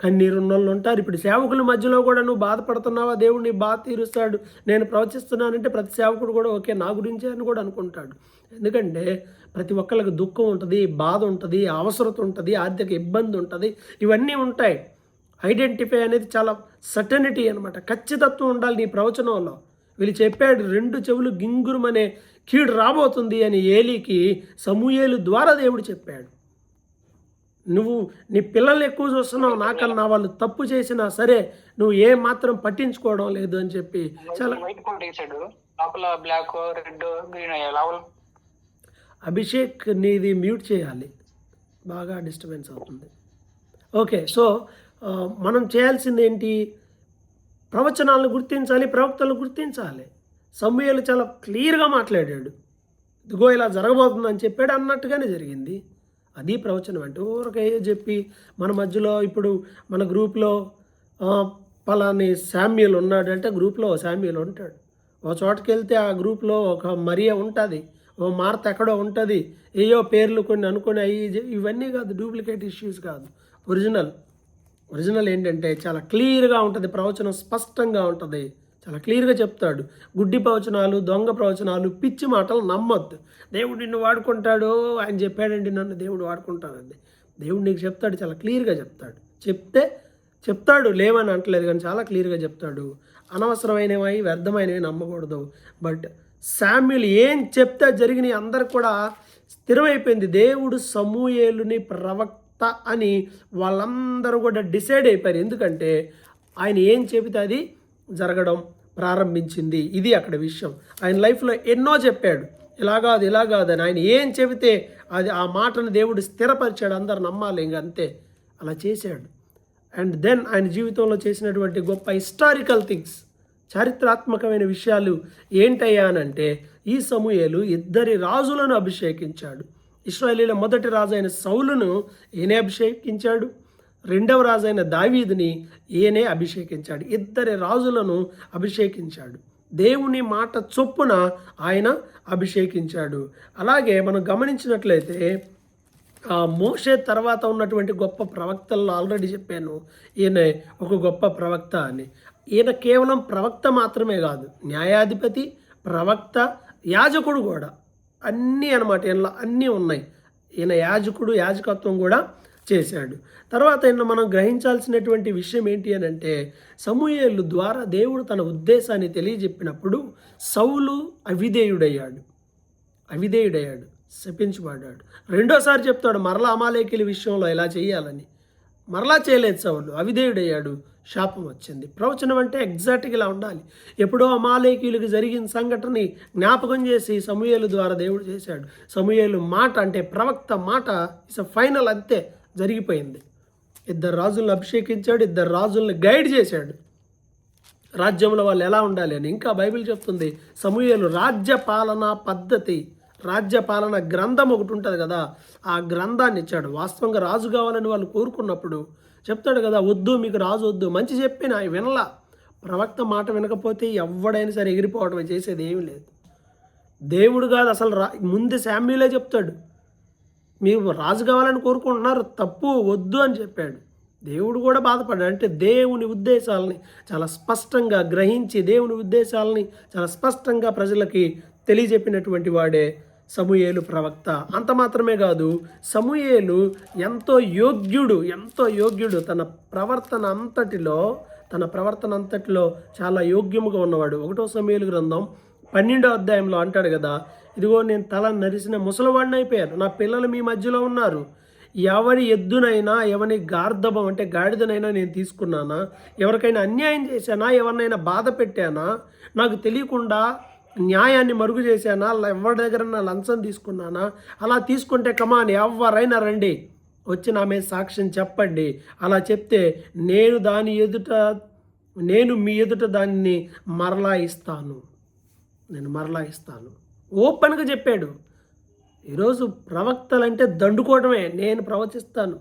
A: కన్నీరు ఉన్న వాళ్ళు ఉంటారు. ఇప్పుడు సేవకుల మధ్యలో కూడా నువ్వు బాధపడుతున్నావా, దేవుడిని బాధ తీరుస్తాడు, నేను ప్రవచిస్తున్నానంటే ప్రతి సేవకుడు కూడా ఓకే నా గురించే అని కూడా అనుకుంటాడు. ఎందుకంటే ప్రతి ఒక్కరికి దుఃఖం ఉంటుంది, బాధ ఉంటుంది, అవసరత ఉంటుంది, ఆర్థిక ఇబ్బంది ఉంటుంది, ఇవన్నీ ఉంటాయి. ఐడెంటిఫై అనేది చాలా సర్టనిటీ అనమాట, ఖచ్చితత్వం ఉండాలి నీ ప్రవచనంలో. వీళ్ళు చెప్పాడు 2 చెవులు గింగురుమనే కీడు రాబోతుంది అని ఏలీకి సమూయేలు ద్వారా దేవుడు చెప్పాడు. నువ్వు నీ పిల్లల్ని ఎక్కువ చూస్తున్నావు నాకన్నా, వాళ్ళు తప్పు చేసినా సరే నువ్వు ఏ మాత్రం పట్టించుకోవడం లేదు అని చెప్పి చాలా. అభిషేక్ నీది మ్యూట్ చేయాలి, బాగా డిస్టర్బెన్స్ అవుతుంది. ఓకే, సో మనం చేయాల్సింది ఏంటి? ప్రవచనాలను గుర్తించాలి, ప్రవక్తలను గుర్తించాలి. సమూయేలు చాలా క్లియర్గా మాట్లాడాడు, ఇదిగో ఇలా జరగబోతుందని చెప్పాడు, అన్నట్టుగానే జరిగింది. అది ప్రవచనం అంటే. ఊరకే చెప్పి మన మధ్యలో ఇప్పుడు మన గ్రూప్లో పలాని శామ్యుల్ ఉన్నాడు అంటే గ్రూప్లో శామ్యుల్ ఉంటాడు, ఓ చోటుకి వెళ్తే ఆ గ్రూప్లో ఒక మరియా ఉంటుంది, ఓ మార్త ఎక్కడో ఉంటుంది, ఏయో పేర్లు కొన్ని అనుకుని ఇవన్నీ కాదు, డూప్లికేట్ ఇష్యూస్ కాదు. ఒరిజినల్ ఏంటంటే చాలా క్లియర్గా ఉంటుంది, ప్రవచనం స్పష్టంగా ఉంటుంది, చాలా క్లియర్గా చెప్తాడు. గుడ్డి ప్రవచనాలు, దొంగ ప్రవచనాలు, పిచ్చి మాటలు నమ్మొద్దు. దేవుడు నిన్ను వాడుకుంటాడు, ఆయన చెప్పాడండి నన్ను దేవుడు వాడుకుంటానండి. దేవుడు నీకు చెప్తాడు, చాలా క్లియర్గా చెప్తాడు. చెప్తాడు లేవని అంటలేదు, కానీ చాలా క్లియర్గా చెప్తాడు. అనవసరమైనవి, వ్యర్థమైనవి నమ్మకూడదు. బట్ శామ్యుల్ ఏం చెప్తే జరిగినాయి అందరికి కూడా స్థిరమైపోయింది. దేవుడు సమూయేలుని ప్రవక్త అని వాళ్ళందరూ కూడా డిసైడ్ అయిపోయారు. ఎందుకంటే ఆయన ఏం చెబితే అది జరగడం ప్రారంభించింది. ఇది అక్కడ విషయం. ఆయన లైఫ్లో ఎన్నో చెప్పాడు, ఇలా కాదు అని. ఆయన ఏం చెబితే అది ఆ మాటను దేవుడు స్థిరపరిచాడు, అందరు నమ్మాలి, ఇంక అంతే. అలా చేశాడు. అండ్ దెన్ ఆయన జీవితంలో చేసినటువంటి గొప్ప హిస్టారికల్ థింగ్స్, చారిత్రాత్మకమైన విషయాలు ఏంటయ్యానంటే, ఈ సమూయేలు 2 రాజులను అభిషేకించాడు. ఇశ్రాయేలీల మొదటి రాజు అయిన సౌలును ఈయనే అభిషేకించాడు, 2వ రాజు అయిన దావీదుని ఈయనే అభిషేకించాడు. 2 రాజులను అభిషేకించాడు. దేవుని మాట చొప్పున ఆయన అభిషేకించాడు. అలాగే మనం గమనించినట్లయితే మోషే తర్వాత ఉన్నటువంటి గొప్ప ప్రవక్తల్లో ఆల్రెడీ చెప్పాను, ఈయన ఒక గొప్ప ప్రవక్త అని. ఈయన కేవలం ప్రవక్త మాత్రమే కాదు, న్యాయాధిపతి, ప్రవక్త, యాజకుడు కూడా, అన్నీ అనమాట. ఈయనలో అన్నీ ఉన్నాయి. ఈయన యాజకత్వం కూడా చేశాడు. తర్వాత ఈయన మనం గ్రహించాల్సినటువంటి విషయం ఏంటి అని అంటే, సమూయేలు ద్వారా దేవుడు తన ఉద్దేశాన్ని తెలియజెప్పినప్పుడు సౌలు అవిధేయుడయ్యాడు, శపించబడ్డాడు. 2వసారి చెప్తాడు మరలా అమాలేకీల విషయంలో ఇలా చేయాలని, మరలా చేయలేదు సౌలు, అవిధేయుడయ్యాడు, శాపం వచ్చింది. ప్రవచనం అంటే ఎగ్జాక్ట్గా ఇలా ఉండాలి. ఎప్పుడో అమాలేకీయులకు జరిగిన సంఘటనని జ్ఞాపకం చేసి సమూయేలు ద్వారా దేవుడు చేశాడు. సమూయేలు మాట అంటే ప్రవక్త మాట ఇస్ ఫైనల్, అంతే జరిగిపోయింది. 2 రాజులను అభిషేకించాడు, 2 రాజులను గైడ్ చేశాడు రాజ్యంలో వాళ్ళు ఎలా ఉండాలి అని. ఇంకా బైబిల్ చెప్తుంది సమూయేలు రాజ్యపాలన గ్రంథం ఒకటి ఉంటుంది కదా, ఆ గ్రంథాన్ని ఇచ్చాడు. వాస్తవంగా రాజు కావాలని వాళ్ళు కోరుకున్నప్పుడు చెప్తాడు కదా, వద్దు మీకు రాజు వద్దు, మంచి చెప్పిన వినలా. ప్రవక్త మాట వినకపోతే ఎవడైనా సరే ఎగిరిపోవడమే, చేసేది ఏమీ లేదు. దేవుడు కాదు అసలు ముందు శామ్యులే చెప్తాడు, మీరు రాజు కావాలని కోరుకుంటున్నారు, తప్పు, వద్దు అని చెప్పాడు. దేవుడు కూడా బాధపడ్డాడు. అంటే దేవుని ఉద్దేశాలని చాలా స్పష్టంగా గ్రహించి దేవుని ఉద్దేశాలని చాలా స్పష్టంగా ప్రజలకి తెలియజెప్పినటువంటి వాడే సమూయేలు ప్రవక్త. అంత మాత్రమే కాదు, సమూయేలు ఎంతో యోగ్యుడు, తన ప్రవర్తన అంతటిలో తన ప్రవర్తన అంతటిలో చాలా యోగ్యముగా ఉన్నవాడు. 1 సమూయేలు గ్రంథం 12వ అధ్యాయంలో అంటాడు కదా, ఇదిగో నేను తల నరిసిన ముసలివాడిని అయిపోయాను, నా పిల్లలు మీ మధ్యలో ఉన్నారు. ఎవరి ఎద్దునైనా ఎవరి గార్ధబం అంటే గాడిదనైనా నేను తీసుకున్నానా, ఎవరికైనా అన్యాయం చేశానా, ఎవరినైనా బాధ పెట్టానా, నాకు తెలియకుండా న్యాయాన్ని మరుగు చేశానా, ఎవరి దగ్గర లంచం తీసుకున్నానా, అలా తీసుకుంటే కమాని ఎవరైనా రండి వచ్చి నా మీద సాక్ష్యం చెప్పండి. అలా చెప్తే నేను మీ ఎదుట దాన్ని మరలా ఇస్తాను, నేను మరలా ఇస్తాను. ఓపెన్గా చెప్పాడు. ఈరోజు ప్రవక్తలంటే దండుకోవడమే. నేను ప్రవచిస్తాను,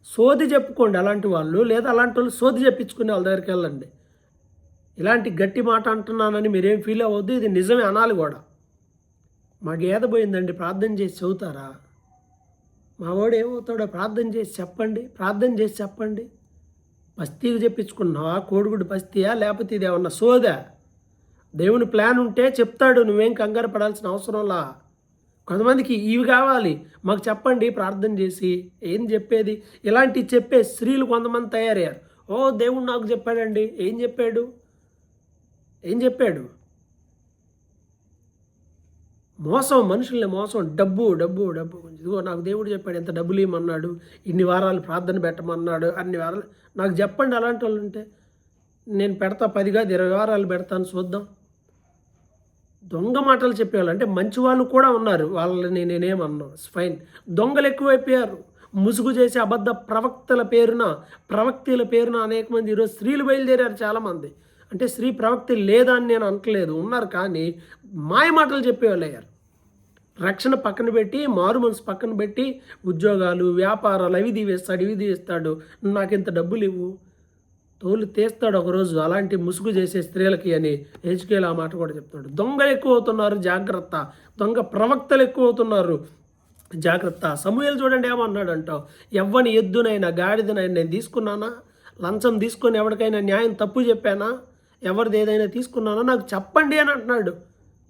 A: సోది చెప్పుకోండి అలాంటి వాళ్ళు, లేదా అలాంటి వాళ్ళు సోది చెప్పించుకునే వాళ్ళ దగ్గరికి వెళ్ళండి. ఇలాంటి గట్టి మాట అంటున్నానని మీరేం ఫీల్ అవ్వద్దు, ఇది నిజమే అనాలి కూడా. మా గేద పోయిందండి, ప్రార్థన చేసి చెబుతారా? మా వాడు ఏమవుతాడో ప్రార్థన చేసి చెప్పండి, ప్రార్థన చేసి చెప్పండి. పస్తీకి చెప్పించుకున్నావా, కోడిగుడ్డు పస్తీయా, లేకపోతే ఇది ఏమన్నా సోదా? దేవుని ప్లాన్ ఉంటే చెప్తాడు, నువ్వేం కంగారు పడాల్సిన అవసరంలా. కొంతమందికి ఇవి కావాలి, మాకు చెప్పండి ప్రార్థన చేసి. ఏం చెప్పేది? ఇలాంటివి చెప్పే స్త్రీలు కొంతమంది తయారయ్యారు. ఓ దేవుడు నాకు చెప్పాడండి. ఏం చెప్పాడు? మోసం, మనుషుల్ని మోసం, డబ్బు డబ్బు డబ్బు. ఇదిగో నాకు దేవుడు చెప్పాడు, ఎంత డబ్బులు ఇవ్వమన్నాడు, ఇన్ని వారాలు ప్రార్థన పెట్టమన్నాడు, అన్ని వారాలు. నాకు చెప్పండి అలాంటి వాళ్ళు ఉంటే, నేను పెడతా 10 కాదు 20 వారాలు పెడతాను, చూద్దాం. దొంగ మాటలు చెప్పేవాళ్ళు అంటే మంచి వాళ్ళు కూడా ఉన్నారు, వాళ్ళని నేనేమన్నా, ఫైన్. దొంగలు ఎక్కువైపోయారు. ముసుగు చేసే అబద్ధ ప్రవక్తల పేరున అనేక మంది ఈరోజు స్త్రీలు బయలుదేరారు చాలామంది. అంటే స్త్రీ ప్రవక్త లేదా అని నేను అనట్లేదు, ఉన్నారు, కానీ మాయ మాటలు చెప్పేవాళ్ళు అయ్యారు. రక్షణ పక్కన పెట్టి, మారు మనసు పక్కన పెట్టి, ఉద్యోగాలు, వ్యాపారాలు, అవి దీవేస్తాడు, ఇవి దీవేస్తాడు, నాకు ఇంత డబ్బులు ఇవ్వు, తోలు తీస్తాడు ఒకరోజు అలాంటి ముసుగు చేసే స్త్రీలకి అని హెచ్కేల్ ఆ మాట కూడా చెప్తున్నాడు. దొంగలు ఎక్కువ అవుతున్నారు, జాగ్రత్త. దొంగ ప్రవక్తలు ఎక్కువ అవుతున్నారు, జాగ్రత్త. సమూయేలు చూడండి ఏమన్నాడంటావు, ఎవ్వని ఎద్దునైనా గాడిదనైనా నేను తీసుకున్నానా, లంచం తీసుకొని ఎవరికైనా న్యాయం తప్పు చెప్పానా, ఎవరిది ఏదైనా తీసుకున్నానా నాకు చెప్పండి అని అంటున్నాడు.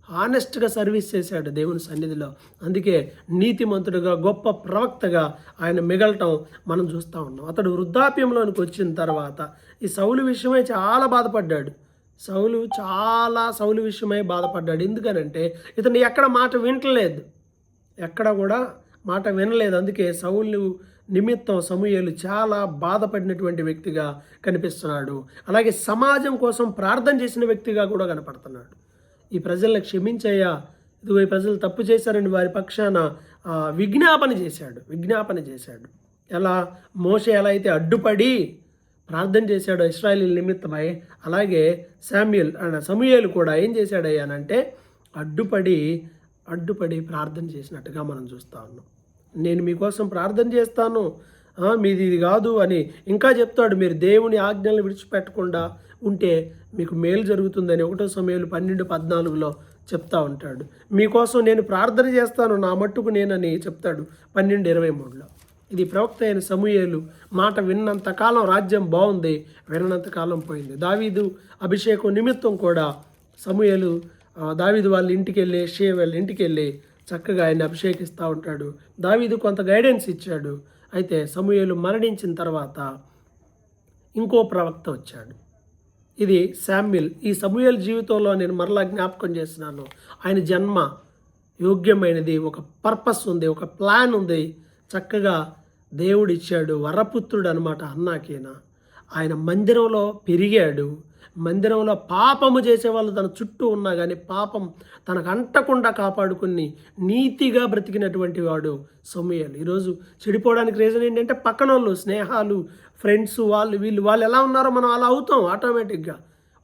A: హానెస్ట్గా సర్వీస్ చేశాడు దేవుని సన్నిధిలో. అందుకే నీతిమంతుడిగా, గొప్ప ప్రవక్తగా ఆయన మిగలటం మనం చూస్తూ ఉన్నాం. అతడు వృద్ధాప్యంలోనికి వచ్చిన తర్వాత ఈ సౌలు విషయమై చాలా బాధపడ్డాడు. సౌలు విషయమై బాధపడ్డాడు. ఎందుకనంటే ఇతను ఎక్కడ మాట వినట్లేదు, ఎక్కడ కూడా మాట వినలేదు. అందుకే సౌలు నిమిత్తం సమూయేలు చాలా బాధపడినటువంటి వ్యక్తిగా కనిపిస్తున్నాడు. అలాగే సమాజం కోసం ప్రార్థన చేసిన వ్యక్తిగా కూడా కనపడుతున్నాడు. ఈ ప్రజలను క్షమించయ్యా, ఇదిగో ఈ ప్రజలు తప్పు చేశారని వారి పక్షాన విజ్ఞాపన చేశాడు. ఎలా మోషే ఎలా అయితే అడ్డుపడి ప్రార్థన చేశాడో ఇశ్రాయేలీయుల నిమిత్తమై, అలాగే సమూయేలు కూడా ఏం చేశాడయ్యానంటే అడ్డుపడి ప్రార్థన చేసినట్టుగా మనం చూస్తూ ఉన్నాం. నేను మీకోసం ప్రార్థన చేస్తాను, మీది ఇది కాదు అని ఇంకా చెప్తాడు. మీరు దేవుని ఆజ్ఞలను విడిచిపెట్టకుండా ఉంటే మీకు మేలు జరుగుతుందని 1 సమూయేలు 12:14 చెప్తా ఉంటాడు. మీకోసం నేను ప్రార్థన చేస్తాను, నా మట్టుకు నేనని చెప్తాడు 12:23. ఇది ప్రవక్త అయిన సమూయేలు మాట విన్నంతకాలం రాజ్యం బాగుంది, విన్నంతకాలం పోయింది. దావీదు అభిషేకం నిమిత్తం కూడా సమూయేలు దావీదు వాళ్ళ ఇంటికి వెళ్ళి, షే వాళ్ళ ఇంటికి వెళ్ళి చక్కగా ఆయన అభిషేకిస్తూ ఉంటాడు. దావీదు కొంత గైడెన్స్ ఇచ్చాడు. అయితే సమూయేలు మరణించిన తర్వాత ఇంకో ప్రవక్త వచ్చాడు, ఇది శామ్యూయల్. ఈ సమూయేలు జీవితంలో నేను మరలా జ్ఞాపకం చేస్తున్నాను. ఆయన జన్మ యోగ్యమైనది, ఒక పర్పస్ ఉంది, ఒక ప్లాన్ ఉంది. చక్కగా దేవుడు ఇచ్చాడు, వరపుత్రుడు అనమాట అన్నాకేనా. ఆయన మందిరంలో పెరిగాడు. మందిరంలో పాపము చేసేవాళ్ళు తన చుట్టూ ఉన్నా కానీ పాపం తనకు అంటకుండా కాపాడుకుని నీతిగా బ్రతికినటువంటి వాడు సమూయేలు. ఈరోజు చెడిపోవడానికి రీజన్ ఏంటంటే పక్కన వాళ్ళు, స్నేహాలు, ఫ్రెండ్స్, వాళ్ళు ఎలా ఉన్నారో మనం అలా అవుతాం ఆటోమేటిక్గా.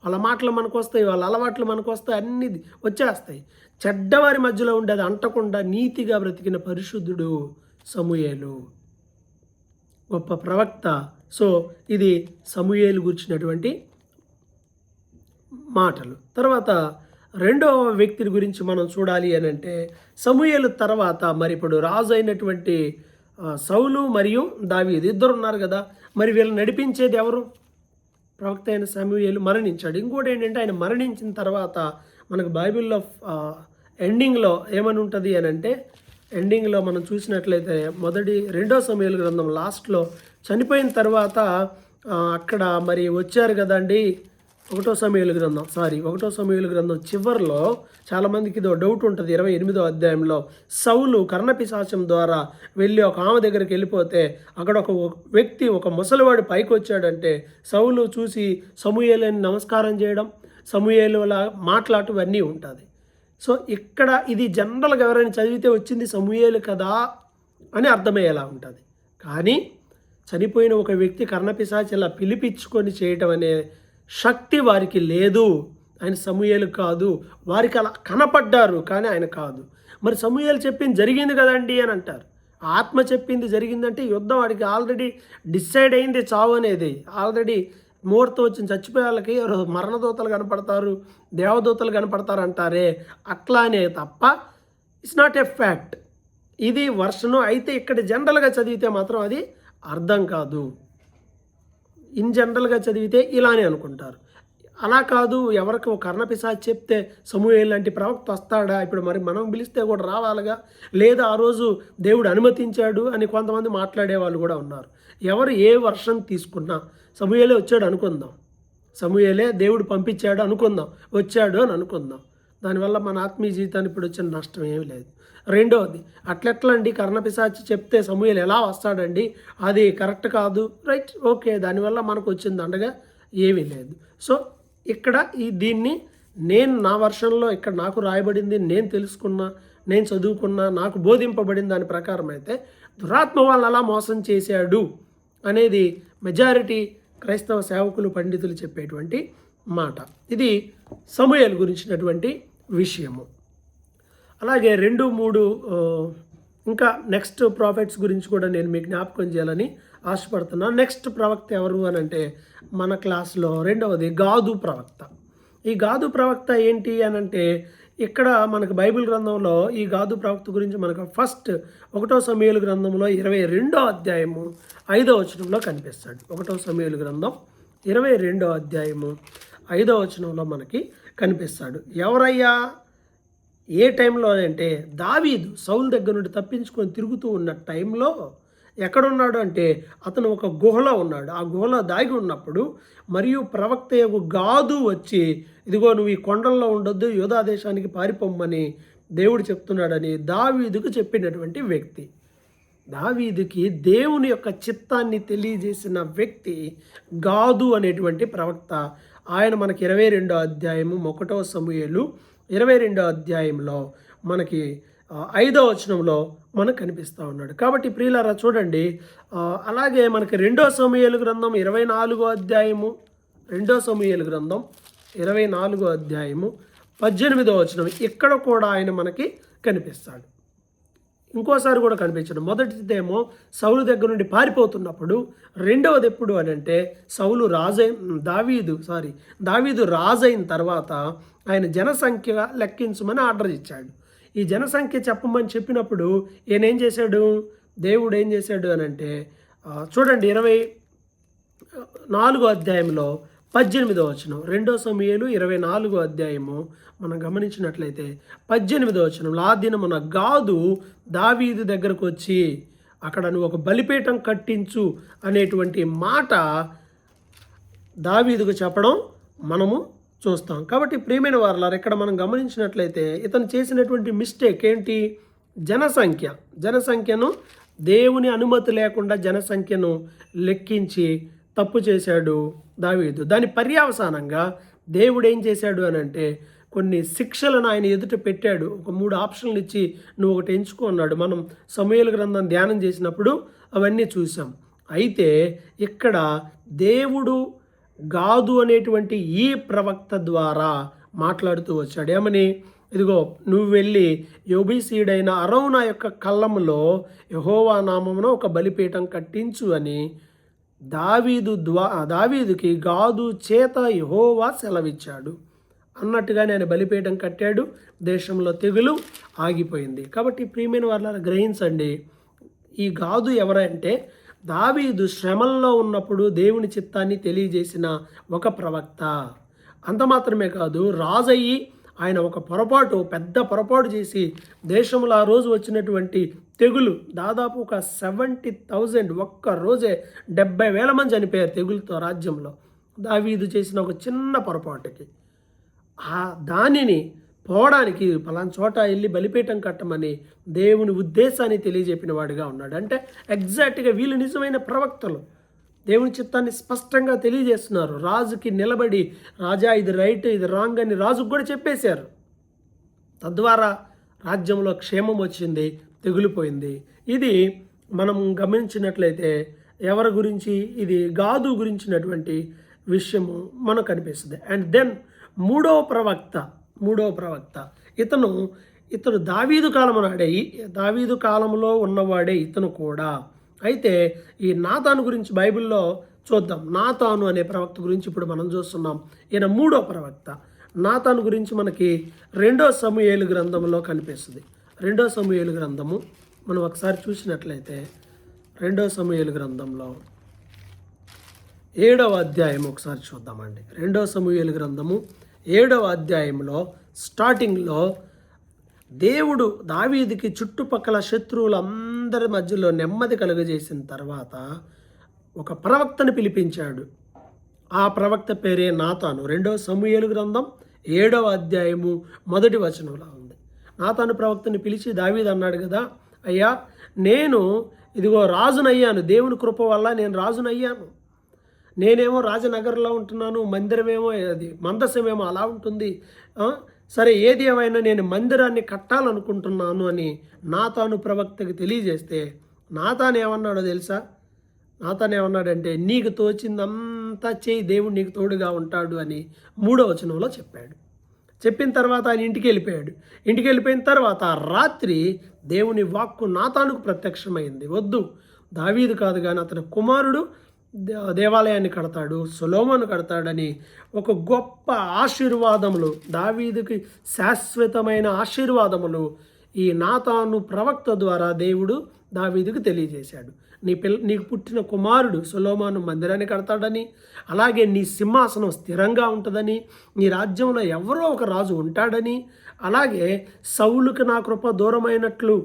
A: వాళ్ళ మాటలు మనకు వస్తాయి, వాళ్ళ అలవాట్లు మనకు వస్తాయి, అన్నీ వచ్చేస్తాయి. చెడ్డవారి మధ్యలో ఉండేది అంటకుండా నీతిగా బ్రతికిన పరిశుద్ధుడు సమూయేలు, గొప్ప ప్రవక్త. సో ఇది సమూయేలు గురించినటువంటి మాటలు. తర్వాత రెండవ వ్యక్తి గురించి మనం చూడాలి అని అంటే, సమూయేలు తర్వాత మరి ఇప్పుడు రాజు అయినటువంటి సౌలు మరియు దావీదు ఇద్దరు ఉన్నారు కదా. మరి వీళ్ళని నడిపించేది ఎవరు? ప్రవక్త అయిన సమూయేలు మరణించాడు. ఇంకోటి ఏంటంటే ఆయన మరణించిన తర్వాత మనకు బైబిల్లో ఎండింగ్లో ఏమని ఉంటుంది అని అంటే, ఎండింగ్లో మనం చూసినట్లయితే 2 సమూయేలు గ్రంథం లాస్ట్లో చనిపోయిన తర్వాత అక్కడ మరి వచ్చారు కదండి. ఒకటో సమూయేలు గ్రంథం చివరిలో చాలామందికి ఇదో డౌట్ ఉంటుంది. 28వ అధ్యాయంలో సౌలు కర్ణపిశాచం ద్వారా వెళ్ళి ఒక ఆమె దగ్గరికి వెళ్ళిపోతే అక్కడ ఒక వ్యక్తి, ఒక ముసలివాడు పైకి వచ్చాడంటే సౌలు చూసి సమూయేలుని నమస్కారం చేయడం, సమూయేలు అలా మాట్లాడటం అన్నీ ఉంటుంది. సో ఇక్కడ ఇది జనరల్గా ఎవరైనా చదివితే వచ్చింది సమూయేలు కదా అని అర్థమయ్యేలా ఉంటుంది. కానీ చనిపోయిన ఒక వ్యక్తి కర్ణపిశాచి ఇలా పిలిపించుకొని చేయటం అనే శక్తి వారికి లేదు. ఆయన సమూయేలు కాదు. వారికి అలా కనపడ్డారు కానీ ఆయన కాదు. మరి సమూయేలు చెప్పింది జరిగింది కదండి అని అంటారు. ఆత్మ చెప్పింది జరిగిందంటే యుద్ధం వాడికి ఆల్రెడీ డిసైడ్ అయింది. చావు అనేది ఆల్రెడీ ముహూర్తం వచ్చిన చచ్చిపోయే వాళ్ళకి మరణదూతలు కనపడతారు, దేవదూతలు కనపడతారు అంటారే, అట్లానే తప్ప ఇట్స్ నాట్ ఎ ఫ్యాక్ట్. ఇది వర్షను అయితే ఇక్కడ జనరల్గా చదివితే మాత్రం అది అర్థం కాదు. ఇన్ జనరల్గా చదివితే ఇలానే అనుకుంటారు. అలా కాదు, ఎవరికి ఒక కర్ణపిశాచి చెప్తే సమూయేలు లాంటి ప్రవక్త వస్తాడా, ఇప్పుడు మరి మనం పిలిస్తే కూడా రావాలిగా, లేదా ఆ రోజు దేవుడు అనుమతించాడు అని కొంతమంది మాట్లాడే వాళ్ళు కూడా ఉన్నారు. ఎవరు ఏ వర్షన్ తీసుకున్నా సమూయేలే వచ్చాడు అనుకుందాం, సమూయేలే దేవుడు పంపించాడు అనుకుందాం, వచ్చాడు అని అనుకుందాం. దానివల్ల మన ఆత్మీయ జీవితానికి ఇప్పుడు వచ్చిన నష్టం ఏమీ లేదు. రెండవది, అట్లెట్లండి కర్ణపిశాచి చెప్తే సమూయేలు ఎలా వస్తాడండి, అది కరెక్ట్ కాదు. రైట్, ఓకే, దానివల్ల మనకు వచ్చింది అండగా ఏమీ లేదు. సో ఇక్కడ దీన్ని నేను నా వర్షన్లో ఇక్కడ నాకు రాయబడింది, నేను తెలుసుకున్నా, నేను చదువుకున్నా, నాకు బోధింపబడిన దాని ప్రకారం అయితే దురాత్మ వాళ్ళని అలా మోసం చేశాడు అనేది మెజారిటీ క్రైస్తవ సేవకులు, పండితులు చెప్పేటువంటి మాట. ఇది సమూయేలు గురించినటువంటి విషయము. అలాగే 2, 3 ఇంకా నెక్స్ట్ ప్రాఫిట్స్ గురించి కూడా నేను మీకు జ్ఞాపకం చేయాలని ఆశపడుతున్నాను. నెక్స్ట్ ప్రవక్త ఎవరు అని అంటే మన క్లాస్లో రెండవది గాదు ప్రవక్త. ఈ గాదు ప్రవక్త ఏంటి అని అంటే ఇక్కడ మనకు బైబిల్ గ్రంథంలో ఈ గాదు ప్రవక్త గురించి మనకు ఫస్ట్ 1 సమూయేలు గ్రంథంలో 22వ అధ్యాయము 5వ వచనంలో కనిపిస్తాడు. 1 సమూయేలు గ్రంథం 22వ అధ్యాయము 5వ వచనంలో మనకి కనిపిస్తాడు. ఎవరయ్యా, ఏ టైంలో అంటే దావీదు సౌలు దగ్గర నుండి తప్పించుకొని తిరుగుతూ ఉన్న టైంలో ఎక్కడున్నాడు అంటే అతను ఒక గుహలో ఉన్నాడు. ఆ గుహలో దాగి ఉన్నప్పుడు మరియు ప్రవక్త యొక్క గాదు వచ్చి, ఇదిగో నువ్వు ఈ కొండల్లో ఉండొద్దు, యూదా దేశానికి పారిపోమ్మని దేవుడు చెప్తున్నాడని దావీదుకు చెప్పినటువంటి వ్యక్తి. దావీదుకి దేవుని యొక్క చిత్తాన్ని తెలియజేసిన వ్యక్తి గాదు అనేటువంటి ప్రవక్త. ఆయన మనకి 22వ అధ్యాయము 1 సమూయేలు 22వ అధ్యాయంలో మనకి 5వ వచనంలో మనకు కనిపిస్తూ ఉన్నాడు. కాబట్టి ప్రియులారా చూడండి, అలాగే మనకి 2 సమూయేలు గ్రంథం 24వ అధ్యాయము 2 సమూయేలు గ్రంథం 24వ అధ్యాయము 18వ వచనం ఇక్కడ కూడా ఆయన మనకి కనిపిస్తాడు. ఇంకోసారి కూడా కనిపించడం. మొదటిదేమో సౌలు దగ్గర నుండి పారిపోతున్నప్పుడు, రెండవది ఎప్పుడు అని అంటే దావీదు రాజైన తర్వాత ఆయన జనసంఖ్య లెక్కించమని ఆర్డర్ ఇచ్చాడు. ఈ జనసంఖ్య చెప్పమని చెప్పినప్పుడు ఈయనేం చేశాడు, దేవుడు ఏం చేశాడు అని అంటే చూడండి 24వ అధ్యాయంలో 18వ వచనం, 2 సమూయేలు 24వ అధ్యాయము మనం గమనించినట్లయితే 18వ వచనంలో, ఆ దినమున గాదు దావీదు దగ్గరకు వచ్చి అక్కడ నువ్వు ఒక బలిపీఠం కట్టించు అనేటువంటి మాట దావీదుకు చెప్పడం మనము చూస్తాం. కాబట్టి ప్రియమైన వారలారా, ఇక్కడ మనం గమనించినట్లయితే ఇతను చేసినటువంటి మిస్టేక్ ఏంటి, జనసంఖ్యను దేవుని అనుమతి లేకుండా జనసంఖ్యను లెక్కించి తప్పు చేశాడు దావీదు. దాని పర్యవసానంగా దేవుడు ఏం చేశాడు అని అంటే కొన్ని శిక్షలను ఆయన ఎదుట పెట్టాడు. ఒక 3 ఆప్షన్లు ఇచ్చి నువ్వు ఒకటి ఎంచుకో అన్నాడు. మనం సమూయేలు గ్రంథం ధ్యానం చేసినప్పుడు అవన్నీ చూసాం. అయితే ఇక్కడ దేవుడు గాదు అనేటువంటి ఈ ప్రవక్త ద్వారా మాట్లాడుతూ వచ్చాడు. ఏమని, ఇదిగో నువ్వు వెళ్ళి యెబూసీయుడైన అరౌనా యొక్క కళ్ళములో యెహోవా నామమున ఒక బలిపీఠం కట్టించు అని దావీదుకి గాదు చేత యెహోవా సెలవిచ్చాడు. అన్నట్టుగానే ఆయన బలిపీఠం కట్టాడు. దేశంలో తెగులు ఆగిపోయింది. కాబట్టి ప్రియమైన వారలారా గ్రహించండి, ఈ గాదు ఎవరంటే దావీదు శ్రమల్లో ఉన్నప్పుడు దేవుని చిత్తాన్ని తెలియజేసిన ఒక ప్రవక్త. అంత మాత్రమే కాదు, రాజయ్యి ఆయన ఒక పెద్ద పొరపాటు చేసి దేశంలో ఆ రోజు వచ్చినటువంటి తెగులు దాదాపు ఒక 70,000 ఒక్క రోజే 70,000 మంది చనిపోయారు తెగులతో రాజ్యంలో, దావీదు చేసిన ఒక చిన్న పొరపాటుకి. దానిని పోవడానికి పలానా చోట వెళ్ళి బలిపీఠం కట్టమని దేవుని ఉద్దేశాన్ని తెలియజెప్పిన వాడిగా ఉన్నాడు. అంటే ఎగ్జాక్ట్గా వీళ్ళు నిజమైన ప్రవక్తలు, దేవుని చిత్తాన్ని స్పష్టంగా తెలియజేస్తున్నారు. రాజుకి నిలబడి, రాజా ఇది రైట్ ఇది రాంగ్ అని రాజుకు కూడా చెప్పేశారు. తద్వారా రాజ్యంలో క్షేమం వచ్చింది, తెగులిపోయింది. ఇది మనం గమనించినట్లయితే ఎవరి గురించి, ఇది గాదు గురించినటువంటి విషయము మనకు కనిపిస్తుంది. అండ్ దెన్ మూడవ ప్రవక్త ఇతను దావీదు కాలం నాడే, దావీదు కాలంలో ఉన్నవాడే ఇతను కూడా. అయితే ఈ నాతాను గురించి బైబిల్లో చూద్దాం. నాతాను అనే ప్రవక్త గురించి ఇప్పుడు మనం చూస్తున్నాం. ఈయన మూడో ప్రవక్త. నాతాను గురించి మనకి 2 సమూయేలు గ్రంథంలో కనిపిస్తుంది. 2 సమూయేలు గ్రంథము మనం ఒకసారి చూసినట్లయితే 2 సమూయేలు గ్రంథంలో 7వ అధ్యాయం ఒకసారి చూద్దామండి. 2 సమూయేలు గ్రంథము 7వ అధ్యాయంలో స్టార్టింగ్లో దేవుడు దావీదుకి చుట్టుపక్కల శత్రువులందరి మధ్యలో నెమ్మది కలుగజేసిన తర్వాత ఒక ప్రవక్తను పిలిపించాడు. ఆ ప్రవక్త పేరే నాతాను. 2వ సమూయేలు గ్రంథం 7వ అధ్యాయము 1వ వచనంలో ఉంది. నాతాను ప్రవక్తని పిలిచి దావీదు అన్నాడు కదా, అయ్యా నేను ఇదిగో రాజునయ్యాను, దేవుని కృప వల్ల నేను రాజునయ్యాను. నేనేమో రాజనగర్లో ఉంటున్నాను, మందిరమేమో అది మందసమేమో అలా ఉంటుంది. సరే ఏది ఏమైనా నేను మందిరాన్ని కట్టాలనుకుంటున్నాను అని నాతాను ప్రవక్తకి తెలియజేస్తే నాతాను ఏమన్నాడో తెలుసా? నాతాను ఏమన్నాడంటే, నీకు తోచిందంతా చేయి, దేవుడు నీకు తోడుగా ఉంటాడు అని 3వ వచనంలో చెప్పాడు. చెప్పిన తర్వాత ఆయన ఇంటికి వెళ్ళిపోయాడు. ఇంటికి వెళ్ళిపోయిన తర్వాత రాత్రి దేవుని వాక్కు నాతానుకు ప్రత్యక్షమైంది. వద్దు, దావీదు కాదు కానీ అతని కుమారుడు దేవాలయాన్ని కడతాడు, సొలొమోను కడతాడని ఒక గొప్ప ఆశీర్వాదములు, దావీదుకి శాశ్వతమైన ఆశీర్వాదములు ఈ నాతాను ప్రవక్త ద్వారా దేవుడు దావీదుకు తెలియజేశాడు. నీకు పుట్టిన కుమారుడు సొలొమోను మందిరాన్ని కడతాడని, అలాగే నీ సింహాసనం స్థిరంగా ఉంటుందని, నీ రాజ్యంలో ఎవరో ఒక రాజు ఉంటాడని, అలాగే సౌలుకి నా కృప దూరమైనట్లు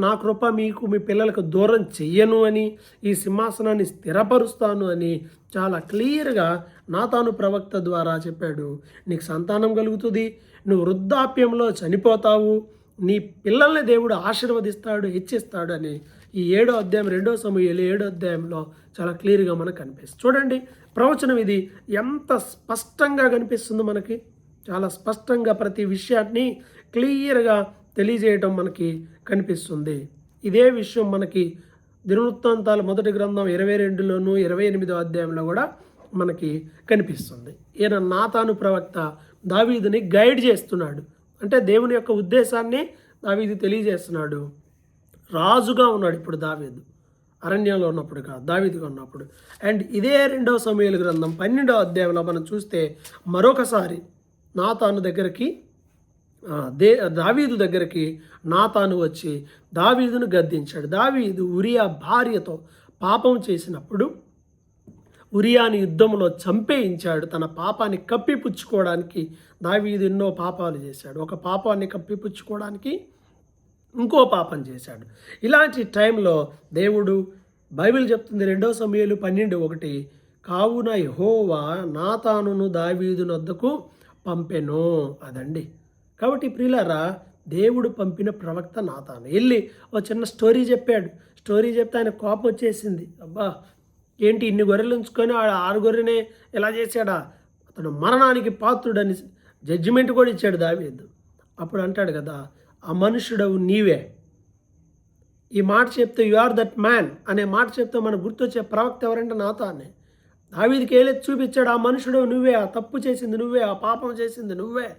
A: నా కృప మీకు మీ పిల్లలకు దూరం చెయ్యను అని, ఈ సింహాసనాన్ని స్థిరపరుస్తాను అని చాలా క్లియర్గా నాతాను ప్రవక్త ద్వారా చెప్పాడు. నీకు సంతానం కలుగుతుంది, నువ్వు వృద్ధాప్యంలో చనిపోతావు, నీ పిల్లల్ని దేవుడు ఆశీర్వదిస్తాడు, హెచ్చిస్తాడు అని ఈ 7వ అధ్యాయం 2 సమూయేలు 7వ అధ్యాయంలో చాలా క్లియర్గా మనకు కనిపిస్తుంది. చూడండి ప్రవచనం ఇది ఎంత స్పష్టంగా కనిపిస్తుందో మనకి. చాలా స్పష్టంగా ప్రతి విషయాన్ని క్లియర్గా తెలియజేయటం మనకి కనిపిస్తుంది. ఇదే విషయం మనకి దినవృత్తాంతాల 1వ గ్రంథం 22లోను 28వ అధ్యాయంలో కూడా మనకి కనిపిస్తుంది. ఈయన నాతాను ప్రవక్త దావీదుని గైడ్ చేస్తున్నాడు. అంటే దేవుని యొక్క ఉద్దేశాన్ని దావీదు తెలియజేస్తున్నాడు. రాజుగా ఉన్నాడు ఇప్పుడు దావీదు, అరణ్యంలో ఉన్నప్పుడు కాదు, దావీదుగా ఉన్నప్పుడు. అండ్ ఇదే 2వ సమూయేలు గ్రంథం 12వ అధ్యాయంలో మనం చూస్తే మరొకసారి నాతాను దగ్గరికి దావీదు దగ్గరికి నాతాను వచ్చి దావీదును గద్దించాడు. దావీదు ఉరియా భార్యతో పాపం చేసినప్పుడు ఉరియాని యుద్ధంలో చంపేయించాడు. తన పాపాన్ని కప్పిపుచ్చుకోవడానికి దావీదు ఎన్నో పాపాలు చేశాడు. ఒక పాపాన్ని కప్పిపుచ్చుకోవడానికి ఇంకో పాపం చేశాడు. ఇలాంటి టైంలో దేవుడు, బైబిల్ చెప్తుంది 2వ సమూయేలు 12:1, కావున యెహోవా నాతానును దావీదు వద్దకు పంపెను. అదండి. కాబట్టి ప్రియులారా, దేవుడు పంపిన ప్రవక్త నాతాను వెళ్ళి ఒక చిన్న స్టోరీ చెప్పాడు. స్టోరీ చెప్తే ఆయన కోపం వచ్చేసింది. అబ్బా ఏంటి ఇన్ని గొర్రెలు ఉంచుకొని 6 గొర్రెనే ఎలా చేశాడా, అతను మరణానికి పాత్రుడని జడ్జిమెంట్ కూడా ఇచ్చాడు దావీదు. అప్పుడు అంటాడు కదా, ఆ మనుషుడవు నీవే. ఈ మాట చెప్తే యు ఆర్ దట్ మ్యాన్ అనే మాట చెప్తే మనకు గుర్తొచ్చే ప్రవక్త ఎవరంటే నాతానే. దావీదుకి ఏలెత్తి చూపించాడు, ఆ మనుషుడవు నువ్వే, ఆ తప్పు చేసింది నువ్వే, ఆ పాపం చేసింది నువ్వే,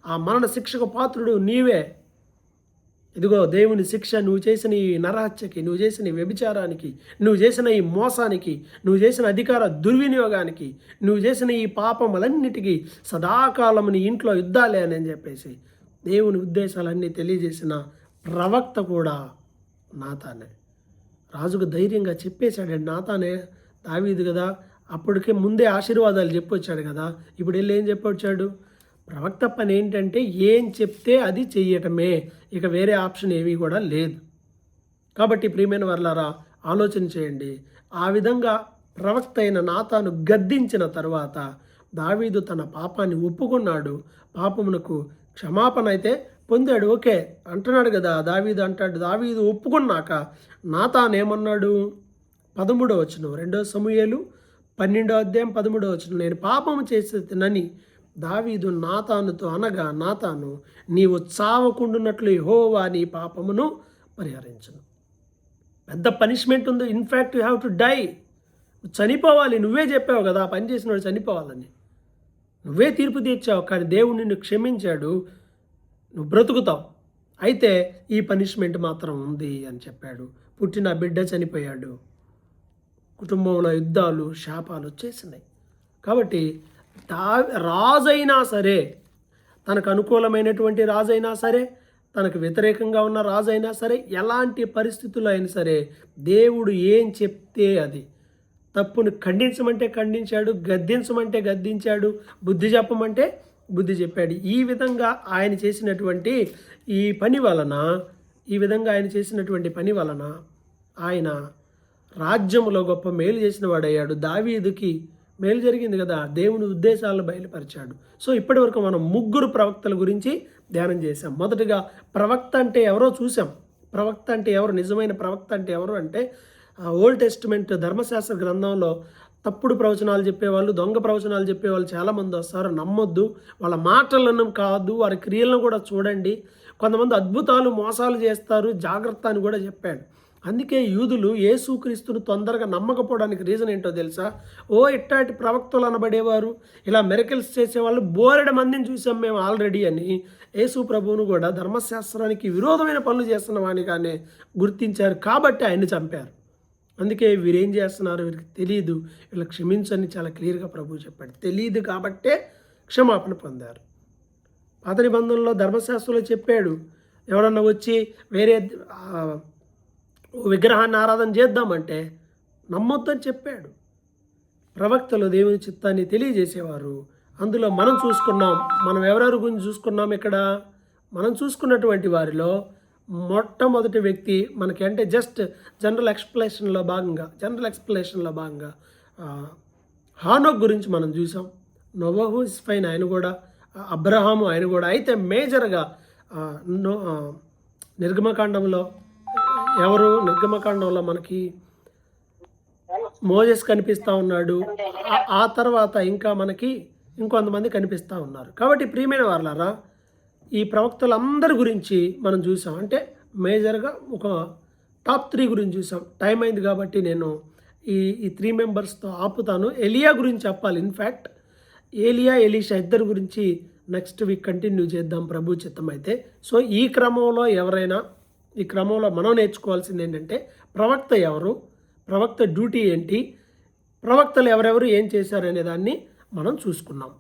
A: ఆ మరణ శిక్షకు పాత్రుడు నీవే. ఇదిగో దేవుని శిక్ష, నువ్వు చేసిన ఈ నరహత్యకి, నువ్వు చేసిన ఈ వ్యభిచారానికి, నువ్వు చేసిన ఈ మోసానికి, నువ్వు చేసిన అధికార దుర్వినియోగానికి, నువ్వు చేసిన ఈ పాపములన్నిటికీ సదాకాలం నీ ఇంట్లో యుద్ధాలే అని చెప్పేసి దేవుని ఉద్దేశాలన్నీ తెలియజేసిన ప్రవక్త కూడా నాతానే. రాజుకు ధైర్యంగా చెప్పేశాడు. నాతానే దావీదు కదా, అప్పటికే ముందే ఆశీర్వాదాలు చెప్పొచ్చాడు కదా, ఇప్పుడు వెళ్ళి ఏం చెప్పొచ్చాడు, ప్రవక్త పని ఏంటంటే ఏం చెప్తే అది చెయ్యటమే, ఇక వేరే ఆప్షన్ ఏమీ కూడా లేదు. కాబట్టి ప్రియమైన వర్లారా ఆలోచన చేయండి. ఆ విధంగా ప్రవక్త అయిన నాతాను గద్దించిన తర్వాత దావీదు తన పాపాన్ని ఒప్పుకున్నాడు, పాపమునకు క్షమాపణ అయితే పొందాడు. ఓకే అంటున్నాడు కదా, దావీదు అంటాడు. దావీదు ఒప్పుకున్నాక నాతాను ఏమన్నాడు? 13వ వచనం, 2 సమూయేలు 12వ అధ్యాయం 13వ వచనం, నేను పాపము చేసేనని దావీదు నాతానుతో అనగా, నాతాను నీవు చావకుండునట్లు యెహోవా నీ పాపమును పరిహరించును. పెద్ద పనిష్మెంట్ ఉంది. In fact you have to die, చనిపోవాలి. నువ్వే చెప్పావు కదా ఆ పని చేసినవాడు చనిపోవాలని, నువ్వే తీర్పు తీర్చావు. కానీ దేవుడు నిన్ను క్షమించాడు, నువ్వు బ్రతుకుతావు. అయితే ఈ పనిష్మెంట్ మాత్రం ఉంది అని చెప్పాడు. పుట్టిన బిడ్డ చనిపోయాడు, కుటుంబంలో యుద్ధాలు శాపాలు వచ్చేసినాయి. కాబట్టి రాజైనా సరే, తనకు అనుకూలమైనటువంటి రాజైనా సరే, తనకు వ్యతిరేకంగా ఉన్న రాజైనా సరే, ఎలాంటి పరిస్థితుల్లో అయినా సరే దేవుడు ఏం చెప్తే అది, తప్పును ఖండించమంటే ఖండించాడు, గద్దించమంటే గద్దించాడు, బుద్ధి చెప్పమంటే బుద్ధి చెప్పాడు. ఈ విధంగా ఆయన చేసినటువంటి పని వలన ఆయన రాజ్యంలో గొప్ప మేలు చేసిన వాడయ్యాడు. దావీదుకి మేలు జరిగింది కదా, దేవుని ఉద్దేశాలను బయలుపరిచాడు. సో ఇప్పటి వరకు మనం 3 ప్రవక్తల గురించి ధ్యానం చేశాం. మొదటగా ప్రవక్త అంటే ఎవరో చూసాం. ప్రవక్త అంటే ఎవరు, నిజమైన ప్రవక్త అంటే ఎవరు అంటే, ఓల్డ్ టెస్టిమెంట్ ధర్మశాస్త్ర గ్రంథంలో తప్పుడు ప్రవచనాలు చెప్పేవాళ్ళు, దొంగ ప్రవచనాలు చెప్పేవాళ్ళు చాలామంది వస్తారు. నమ్మొద్దు, వాళ్ళ మాటలను కాదు వారి క్రియలను కూడా చూడండి. కొంతమంది అద్భుతాలు మోసాలు చేస్తారు, జాగ్రత్త అని కూడా చెప్పాడు. అందుకే యూదులు యేసుక్రీస్తును తొందరగా నమ్మకపోవడానికి రీజన్ ఏంటో తెలుసా? ఇట్టాటి ప్రవక్తలు అనబడేవారు, ఇలా మెరకిల్స్ చేసేవాళ్ళు బోలెడు మందిని చూసాం మేము ఆల్రెడీ అని యేసు ప్రభువును కూడా ధర్మశాస్త్రానికి విరోధమైన పనులు చేస్తున్న వానిగానే గుర్తించారు. కాబట్టి ఆయన్ని చంపారు. అందుకే వీరేం చేస్తున్నారు, వీరికి తెలియదు, వీళ్ళు క్షమించని చాలా క్లియర్గా ప్రభువు చెప్పాడు. తెలియదు కాబట్టే క్షమాపణ పొందారు. పాత నిబంధనలో ధర్మశాస్త్రంలో చెప్పాడు, ఎవరన్నా వచ్చి వేరే విగ్రహాన్ని ఆరాధన చేద్దామంటే నమ్మొద్దని చెప్పాడు. ప్రవక్తలు దేవుని చిత్తాన్ని తెలియజేసేవారు. అందులో మనం చూసుకున్నాం. మనం ఎవరెవరి గురించి చూసుకున్నాం ఇక్కడ? మనం చూసుకున్నటువంటి వారిలో మొట్టమొదటి వ్యక్తి మనకి అంటే జనరల్ ఎక్స్ప్లెనేషన్లో భాగంగా హానోక్ గురించి మనం చూసాం. నోవహు ఇస్ఫైన్ ఆయన కూడా, అబ్రహాము ఆయన కూడా. అయితే మేజర్గా నిర్గమకాండంలో మనకి మోజెస్ కనిపిస్తూ ఉన్నాడు. ఆ తర్వాత ఇంకా మనకి ఇంకొంతమంది కనిపిస్తూ ఉన్నారు. కాబట్టి ప్రియమైన వారలారా, ఈ ప్రవక్తలందరి గురించి మనం చూసాం. అంటే మేజర్గా ఒక టాప్ 3 గురించి చూసాం. టైం అయింది కాబట్టి నేను ఈ 3 మెంబర్స్తో ఆపుతాను. ఎలియా గురించి చెప్పాలి. ఇన్ఫ్యాక్ట్ ఏలియా, ఎలీషా ఇద్దరు గురించి నెక్స్ట్ వీక్ కంటిన్యూ చేద్దాం ప్రభు చిత్తం అయితే. సో ఈ క్రమంలో మనం నేర్చుకోవాల్సింది ఏంటంటే, ప్రవక్త ఎవరు, ప్రవక్త డ్యూటీ ఏంటి, ప్రవక్తలు ఎవరెవరు ఏం చేశారు అనే దాన్ని మనం చూసుకున్నాం.